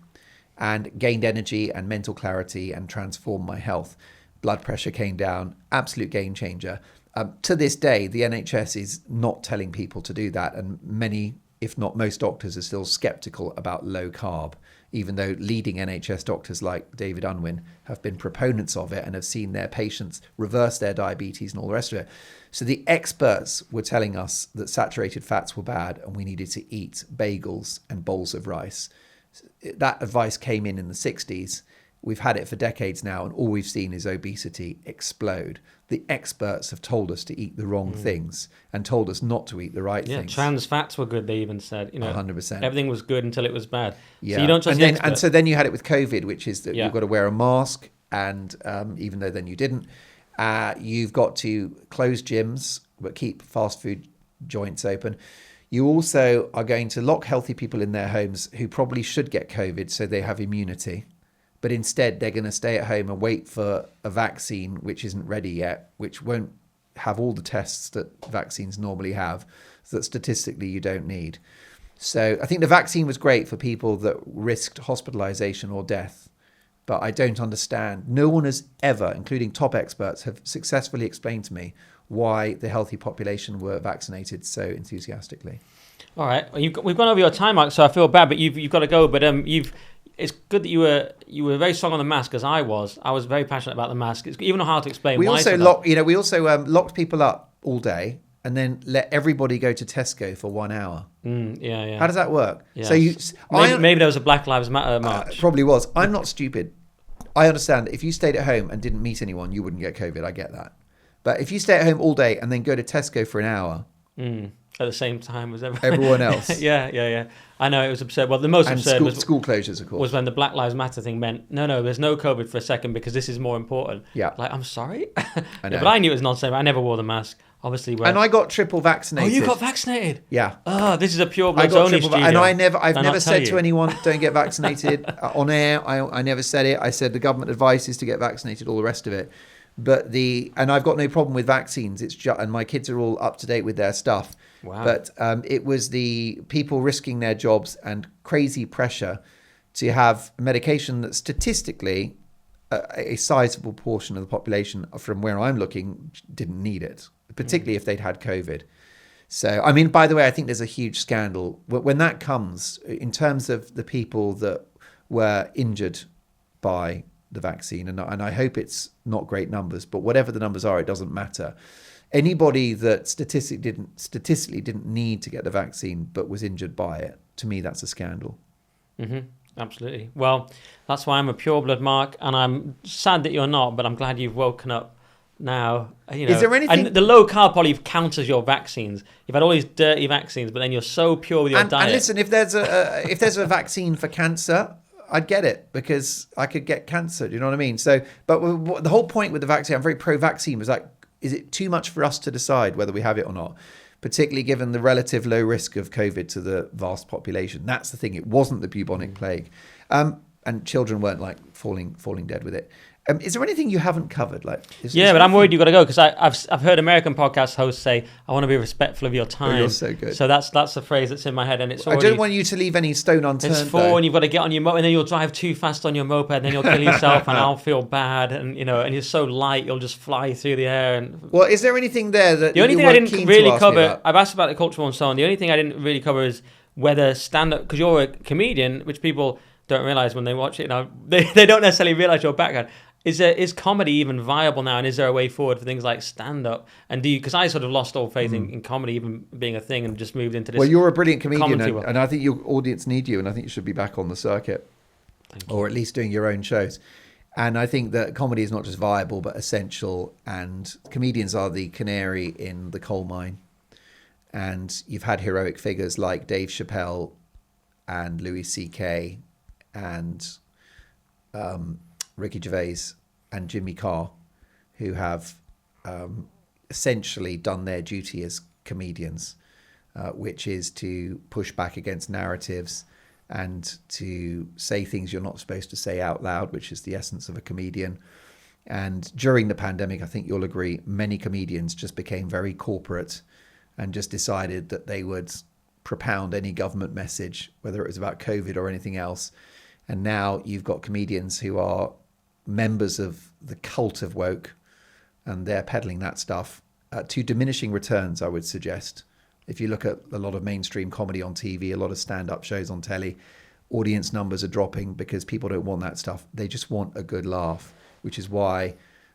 S2: And gained energy and mental clarity and transformed my health. Blood pressure came down, absolute game changer. To this day, the NHS is not telling people to do that. And many, if not most doctors are still skeptical about low carb, even though leading NHS doctors like David Unwin have been proponents of it and have seen their patients reverse their diabetes and all the rest of it. So the experts were telling us that saturated fats were bad and we needed to eat bagels and bowls of rice. That advice came in the 60s. We've had it for decades now, and all we've seen is obesity explode. The experts have told us to eat the wrong things and told us not to eat the right things.
S1: Trans fats were good, they even said.
S2: 100%.
S1: Everything was good until it was bad.
S2: Yeah.
S1: So you don't trust the experts.
S2: And so then you had it with COVID, which is that you've got to wear a mask, and even though then you didn't, you've got to close gyms but keep fast food joints open. You also are going to lock healthy people in their homes who probably should get COVID so they have immunity. But instead, they're going to stay at home and wait for a vaccine which isn't ready yet, which won't have all the tests that vaccines normally have, so that statistically you don't need. So I think the vaccine was great for people that risked hospitalization or death. But I don't understand. No one has ever, including top experts, have successfully explained to me why the healthy population were vaccinated so enthusiastically.
S1: All right, well, we've gone over your time, Mark, so I feel bad, but you've got to go. But it's good that you were very strong on the mask, as I was. I was very passionate about the mask. It's even hard to explain.
S2: We
S1: why
S2: also locked people up all day and then let everybody go to Tesco for 1 hour.
S1: Yeah.
S2: How does that work?
S1: Yes.
S2: So
S1: maybe there was a Black Lives Matter march.
S2: Probably was. I'm not stupid. I understand that if you stayed at home and didn't meet anyone, you wouldn't get COVID. I get that. But if you stay at home all day and then go to Tesco for an hour...
S1: At the same time as
S2: everyone else.
S1: Yeah. I know, it was absurd. Well, the most absurd was
S2: school closures, of course.
S1: Was when the Black Lives Matter thing meant, no, there's no COVID for a second because this is more important.
S2: Yeah.
S1: Like, I'm sorry?
S2: I know.
S1: Yeah, but I knew it was nonsense. I never wore the mask. Obviously,
S2: and I got triple vaccinated.
S1: Oh, you got vaccinated?
S2: Yeah.
S1: Oh, this is a pure bloods only studio.
S2: And I've never said to anyone, don't get vaccinated on air. I never said it. I said the government advice is to get vaccinated, all the rest of it. But and I've got no problem with vaccines. It's just, and my kids are all up to date with their stuff.
S1: Wow.
S2: But it was the people risking their jobs and crazy pressure to have medication that statistically a sizable portion of the population from where I'm looking didn't need it, particularly if they'd had COVID. So, I mean, by the way, I think there's a huge scandal when that comes in terms of the people that were injured by the vaccine. And I hope it's not great numbers, but whatever the numbers are, it doesn't matter. Anybody that statistically didn't need to get the vaccine but was injured by it, to me, that's a scandal.
S1: Mm-hmm. Absolutely. Well, that's why I'm a pureblood, Mark, and I'm sad that you're not, but I'm glad you've woken up now. You know,
S2: is there anything?
S1: And the low carb probably counts as your vaccines. You've had all these dirty vaccines, but then you're so pure with your diet.
S2: And listen, if there's a vaccine for cancer, I'd get it because I could get cancer. Do you know what I mean? So, but the whole point with the vaccine, I'm very pro-vaccine, was like, is it too much for us to decide whether we have it or not? Particularly given the relative low risk of COVID to the vast population. That's the thing. It wasn't the bubonic plague. And children weren't like falling dead with it. Is there anything you haven't covered? But I'm
S1: worried you've got to go because I've heard American podcast hosts say, I want to be respectful of your time.
S2: Oh, you're so good.
S1: So that's the phrase that's in my head. And it's already,
S2: I don't want you to leave any stone unturned.
S1: It's 4 and you've got to get on your moped and then you'll drive too fast on your moped and then you'll kill yourself and I'll feel bad. And, and you're so light, you'll just fly through the air. And
S2: well, is there anything there that
S1: the only thing I didn't really cover, I've asked about the cultural and so on. The only thing I didn't really cover is whether stand-up, because you're a comedian, which people don't realize when they watch it. Now they don't necessarily realize your background. Is comedy even viable now, and is there a way forward for things like stand-up? And because I sort of lost all faith in comedy even being a thing and just moved into this.
S2: Well, you're a brilliant comedian, and I think your audience need you, and I think you should be back on the circuit, or at least doing your own shows. And I think that comedy is not just viable but essential, and comedians are the canary in the coal mine. And you've had heroic figures like Dave Chappelle and Louis C.K. and Ricky Gervais and Jimmy Carr, who have essentially done their duty as comedians, which is to push back against narratives and to say things you're not supposed to say out loud, which is the essence of a comedian. And during the pandemic, I think you'll agree, many comedians just became very corporate and just decided that they would propound any government message, whether it was about COVID or anything else. And now you've got comedians who are members of the cult of woke, and they're peddling that stuff to diminishing returns, I would suggest. If you look at a lot of mainstream comedy on TV, a lot of stand-up shows on telly, audience numbers are dropping because people don't want that stuff. They just want a good laugh, which is why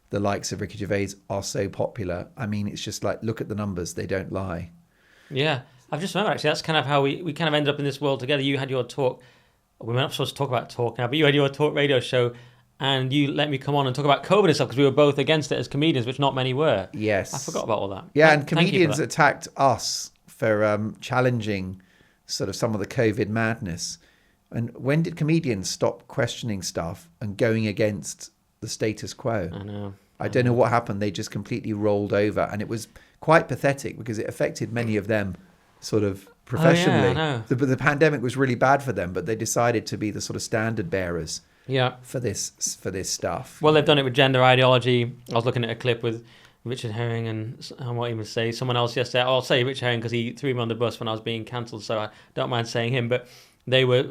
S2: the likes of Ricky Gervais are so popular. I mean, it's just like, look at the numbers. They don't lie.
S1: Yeah. I've just remembered, actually, that's kind of how we kind of ended up in this world together. You had your talk. We're not supposed to talk about talk now, but you had your talk radio show and you let me come on and talk about COVID and stuff because we were both against it as comedians, which not many were.
S2: Yes.
S1: I forgot about all that.
S2: Yeah, and comedians attacked us for challenging sort of some of the COVID madness. And when did comedians stop questioning stuff and going against the status quo?
S1: I know.
S2: I don't know what happened. They just completely rolled over. And it was quite pathetic because it affected many of them sort of professionally. The pandemic was really bad for them, but they decided to be the sort of standard bearers for this stuff.
S1: Well, they've done it with gender ideology. I was looking at a clip with Richard Herring, and I won't even say someone else yesterday. I'll say Richard Herring because he threw me on the bus when I was being cancelled, so I don't mind saying him. But they were,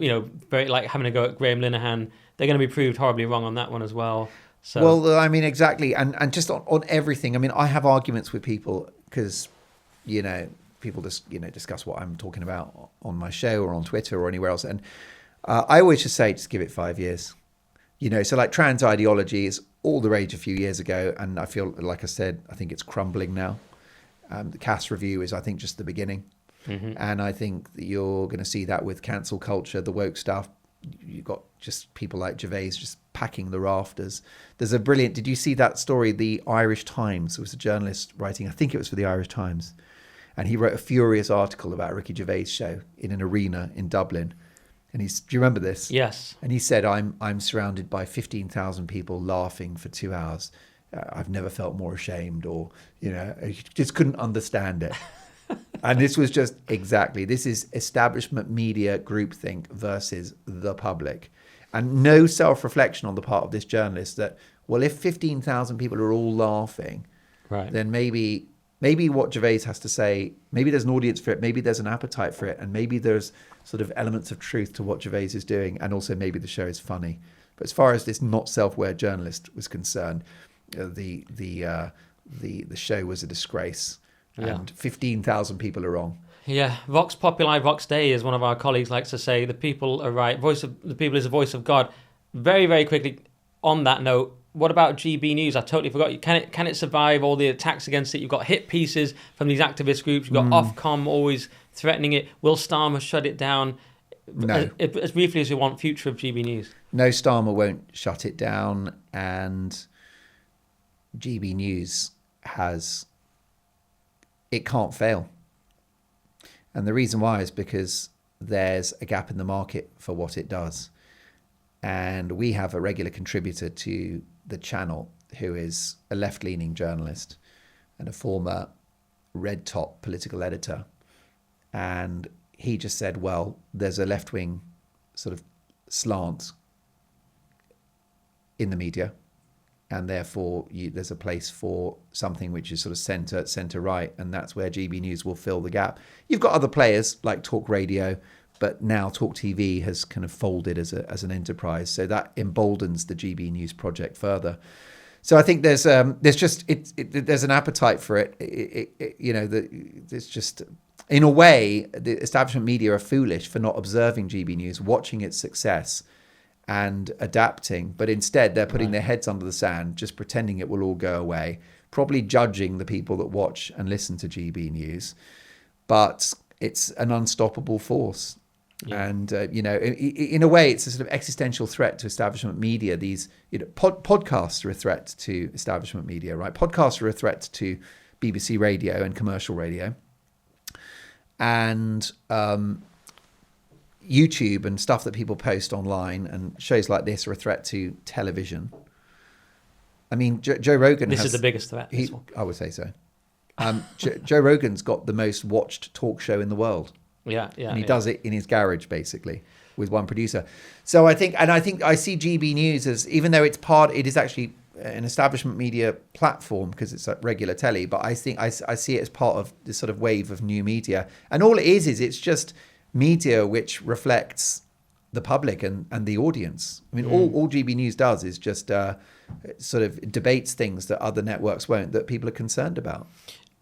S1: very like having a go at Graham Linehan. They're going to be proved horribly wrong on that one as well. So.
S2: Well, I mean, exactly. And just on everything. I mean, I have arguments with people because, people just, discuss what I'm talking about on my show or on Twitter or anywhere else. And I always just say, just give it 5 years. So like trans ideology is all the rage a few years ago. And I feel, like I said, I think it's crumbling now. The Cass review is, I think, just the beginning. Mm-hmm. And I think that you're going to see that with cancel culture, the woke stuff. You've got just people like Gervais just packing the rafters. There's a brilliant, did you see that story? The Irish Times, it was a journalist writing, I think it was for the Irish Times. And he wrote a furious article about Ricky Gervais' show in an arena in Dublin. And do you remember this?
S1: Yes.
S2: And he said, I'm surrounded by 15,000 people laughing for 2 hours. I've never felt more ashamed or, I just couldn't understand it. And this was just this is establishment media groupthink versus the public. And no self-reflection on the part of this journalist that, well, if 15,000 people are all laughing,
S1: right,
S2: then maybe what Gervais has to say, maybe there's an audience for it, maybe there's an appetite for it, and maybe there's sort of elements of truth to what Gervais is doing, and also maybe the show is funny. But as far as this not self-aware journalist was concerned, the show was a disgrace. And 15,000 people are wrong.
S1: Yeah, Vox Populi, Vox Dei, as one of our colleagues likes to say, the people are right. Voice of the people is the voice of God. Very, very quickly, on that note, what about GB News? I totally forgot. Can it survive all the attacks against it? You've got hit pieces from these activist groups. You've got Ofcom always threatening it. Will Starmer shut it down?
S2: No.
S1: As briefly as we want, future of GB News.
S2: No, Starmer won't shut it down. And GB News it can't fail. And the reason why is because there's a gap in the market for what it does. And we have a regular contributor to the channel who is a left-leaning journalist and a former red top political editor. And he just said, well, there's a left-wing sort of slant in the media. And therefore, there's a place for something which is sort of centre right, and that's where GB News will fill the gap. You've got other players like Talk Radio, but now Talk TV has kind of folded as an enterprise, so that emboldens the GB News project further. So I think there's an appetite for it. It's just, in a way, the establishment media are foolish for not observing GB News, watching its success, and adapting, but instead they're putting their heads under the sand, just pretending it will all go away, probably judging the people that watch and listen to GB News. But it's an unstoppable force. Yeah. And, in a way, it's a sort of existential threat to establishment media. These podcasts are a threat to establishment media, right? Podcasts are a threat to BBC radio and commercial radio. And YouTube and stuff that people post online and shows like this are a threat to television. I mean, Joe Rogan
S1: is the biggest threat.
S2: I would say so. Joe Rogan's got the most watched talk show in the world.
S1: Yeah.
S2: And he does it in his garage, basically, with one producer. So I think I see GB News as, even though it is actually an establishment media platform because it's a regular telly, but I think I see it as part of this sort of wave of new media. And all it is it's just media which reflects the public and the audience. I mean, all GB News does is just sort of debates things that other networks won't, that people are concerned about.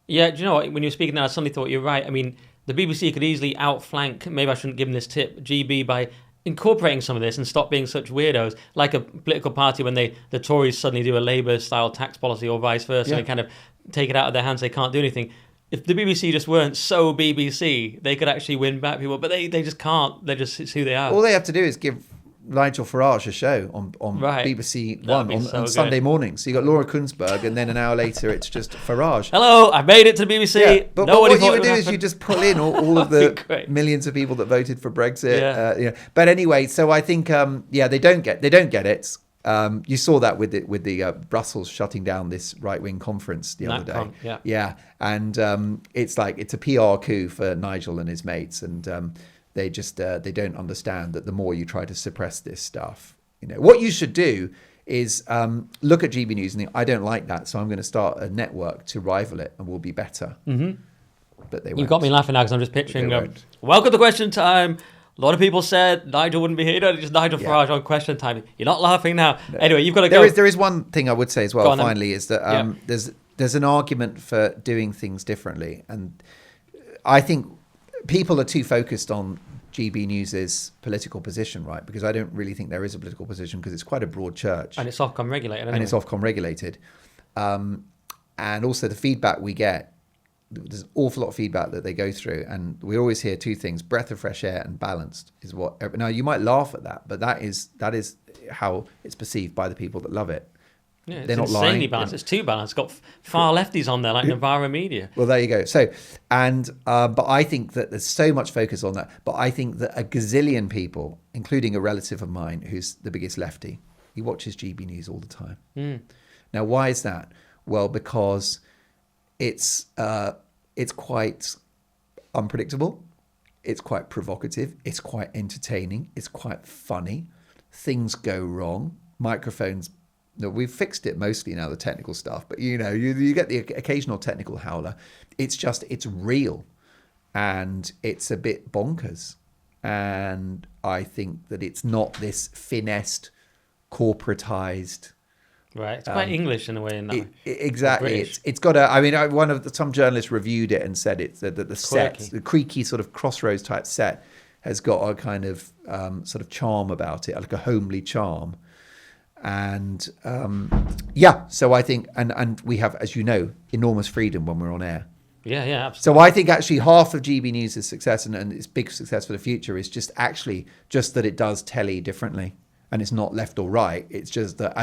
S2: Yeah,
S1: do you know what? When you were speaking now, I suddenly thought you're right. I mean, the BBC could easily outflank, maybe I shouldn't give them this tip, GB, by incorporating some of this and stop being such weirdos, like a political party when the Tories suddenly do a Labour-style tax policy or vice versa and kind of take it out of their hands, they can't do anything. If the BBC just weren't so BBC, they could actually win back people, but they just can't. It's who they are.
S2: All they have to do is give Nigel Farage a show on BBC One on Sunday morning. So you got Laura Kunzberg, and then an hour later it's just Farage.
S1: Hello, I made it to the BBC.
S2: Yeah, but what you would do is you just pull in all of the millions of people that voted for Brexit. Yeah. But anyway, so I think they don't get it. You saw that with the Brussels shutting down this right-wing conference the other day. Yeah. And it's a PR coup for Nigel and his mates, and they just they don't understand that the more you try to suppress this stuff, what you should do is look at GB News and think, I don't like that, so I'm going to start a network to rival it, and we'll be better.
S1: Mm-hmm.
S2: But they won't.
S1: You've got me laughing now because I'm just picturing. Welcome to Question Time. A lot of people said Nigel wouldn't be here. Just Nigel Farage on Question Time. You're not laughing now. No. Anyway, you've got to go.
S2: There is one thing I would say as well, finally, is that there's an argument for doing things differently. And I think people are too focused on GB News's political position, right? Because I don't really think there is a political position, because it's quite a broad church.
S1: And it's Ofcom regulated.
S2: And it's Ofcom regulated. And also the feedback we get, there's an awful lot of feedback that they go through, and we always hear two things: breath of fresh air and balanced is what. Now you might laugh at that, but that is how it's perceived by the people that love it.
S1: Yeah, it's insanely balanced. It's too balanced. It's got far lefties on there like Novara Media.
S2: Well, there you go. So, but I think that there's so much focus on that. But I think that a gazillion people, including a relative of mine who's the biggest lefty, he watches GB News all the time. Now, why is that? Well, because it's quite unpredictable, it's quite provocative, it's quite entertaining, it's quite funny. Things go wrong. Microphones, we've fixed it mostly now, the technical stuff, but you get the occasional technical howler. It's real, and it's a bit bonkers. And I think that it's not this finessed, corporatized.
S1: Right, it's quite English in a way.
S2: Exactly, it's got a. Some journalists reviewed it and said that the set, the creaky sort of Crossroads type set, has got a kind of sort of charm about it, like a homely charm, and so I think, and we have, as you know, enormous freedom when we're on air.
S1: Yeah, absolutely.
S2: So I think actually half of GB News' success and its big success for the future is just that it does telly differently, and it's not left or right. It's just that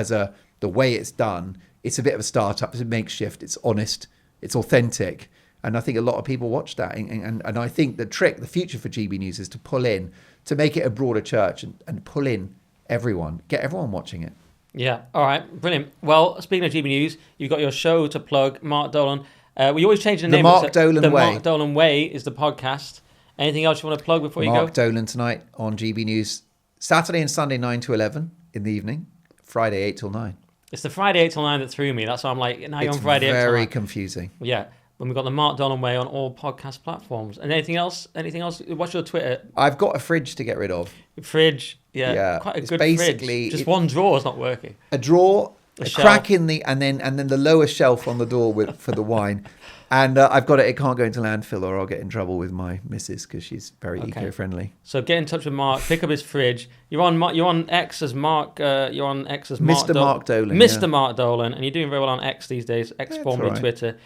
S2: the way it's done, it's a bit of a startup, it's a makeshift, it's honest, it's authentic. And I think a lot of people watch that. And I think the future for GB News is to make it a broader church and pull in everyone, get everyone watching it.
S1: Yeah, all right, brilliant. Well, speaking of GB News, you've got your show to plug, Mark Dolan. We always change the name.
S2: The
S1: Mark Dolan Way is the podcast. Anything else you want to plug before you go?
S2: Mark Dolan tonight on GB News, Saturday and Sunday 9 to 11 in the evening, Friday 8 till 9.
S1: It's the Friday 8 till 9 that threw me. That's why I'm like, now you're on Friday 8 till 9.
S2: It's very confusing.
S1: Yeah. When we've got the Mark Dolan Way on all podcast platforms. And anything else? What's your Twitter?
S2: I've got a fridge to get rid of.
S1: Fridge, yeah. Quite a good fridge. Just one drawer is not working.
S2: A drawer, a crack in the, and then the lower shelf on the door for the wine. And I've got it can't go into landfill, or I'll get in trouble with my missus because she's very eco-friendly.
S1: So get in touch with Mark, pick up his fridge. You're on X as Mark. You're on X as Mark.
S2: Mr. Mark Dolan.
S1: Mr. Mark Dolan, and you're doing very well on X these days. X formerly Twitter.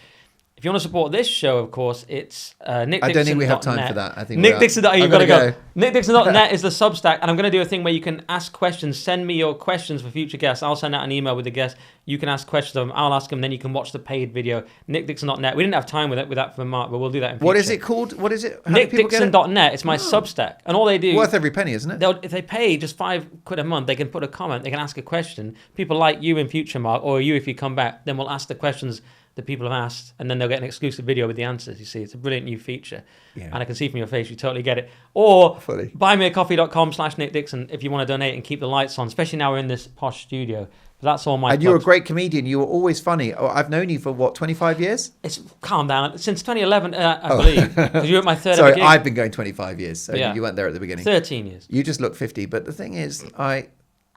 S1: If you want to support this show, of course, it's nickdixon.net.
S2: I don't think we have time for that. I think
S1: NickDixon.net. You've got to go. NickDixon.net is the Substack, and I'm going to do a thing where you can ask questions. Send me your questions for future guests. I'll send out an email with the guests. You can ask questions of them. I'll ask them. Then you can watch the paid video. NickDixon.net. We didn't have time with that for Mark, but we'll do that in future.
S2: What is it called? What is it?
S1: NickDixon.net. It's my Substack, and all they do
S2: worth every penny, isn't it?
S1: If they pay just £5 a month, they can put a comment. They can ask a question. People like you in future, Mark, or you if you come back, then we'll ask the questions that people have asked, and then they'll get an exclusive video with the answers. You see, it's a brilliant new feature. Yeah. And I can see from your face you totally get it. Or buymeacoffee.com/NickDixon if you want to donate and keep the lights on, especially now we're in this posh studio. But that's all my
S2: And plugs. You're a great comedian. You were always funny. I've known you for, 25 years?
S1: Calm down. Since 2011, I believe. Because you were at my third
S2: Sorry,
S1: gig.
S2: I've been going 25 years, so you weren't there at the beginning.
S1: 13 years.
S2: You just look 50. But the thing is, of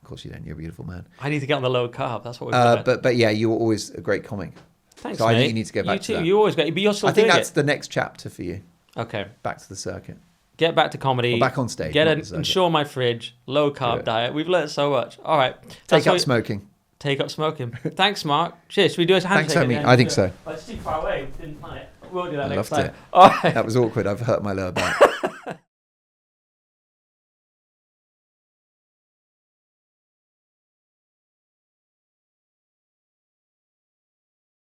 S2: course you don't. You're a beautiful man.
S1: I need to get on the low carb. That's what we're doing.
S2: But yeah, you were always a great comic.
S1: Thanks,
S2: so
S1: mate.
S2: I think you need to go back to that.
S1: You always go, but you're still
S2: I think that's the next chapter for you.
S1: Okay.
S2: Back to the circuit.
S1: Get back to comedy.
S2: Or back on stage.
S1: Insure my fridge. Low carb diet. We've learned so much. All right.
S2: Take up smoking.
S1: Thanks, Mark. Cheers. Should we do a handshake?
S2: Thanks, Homie. I think so.
S1: It's too far away. We didn't plan it. We'll do that next
S2: time.
S1: All right.
S2: That was awkward. I've hurt my lower back.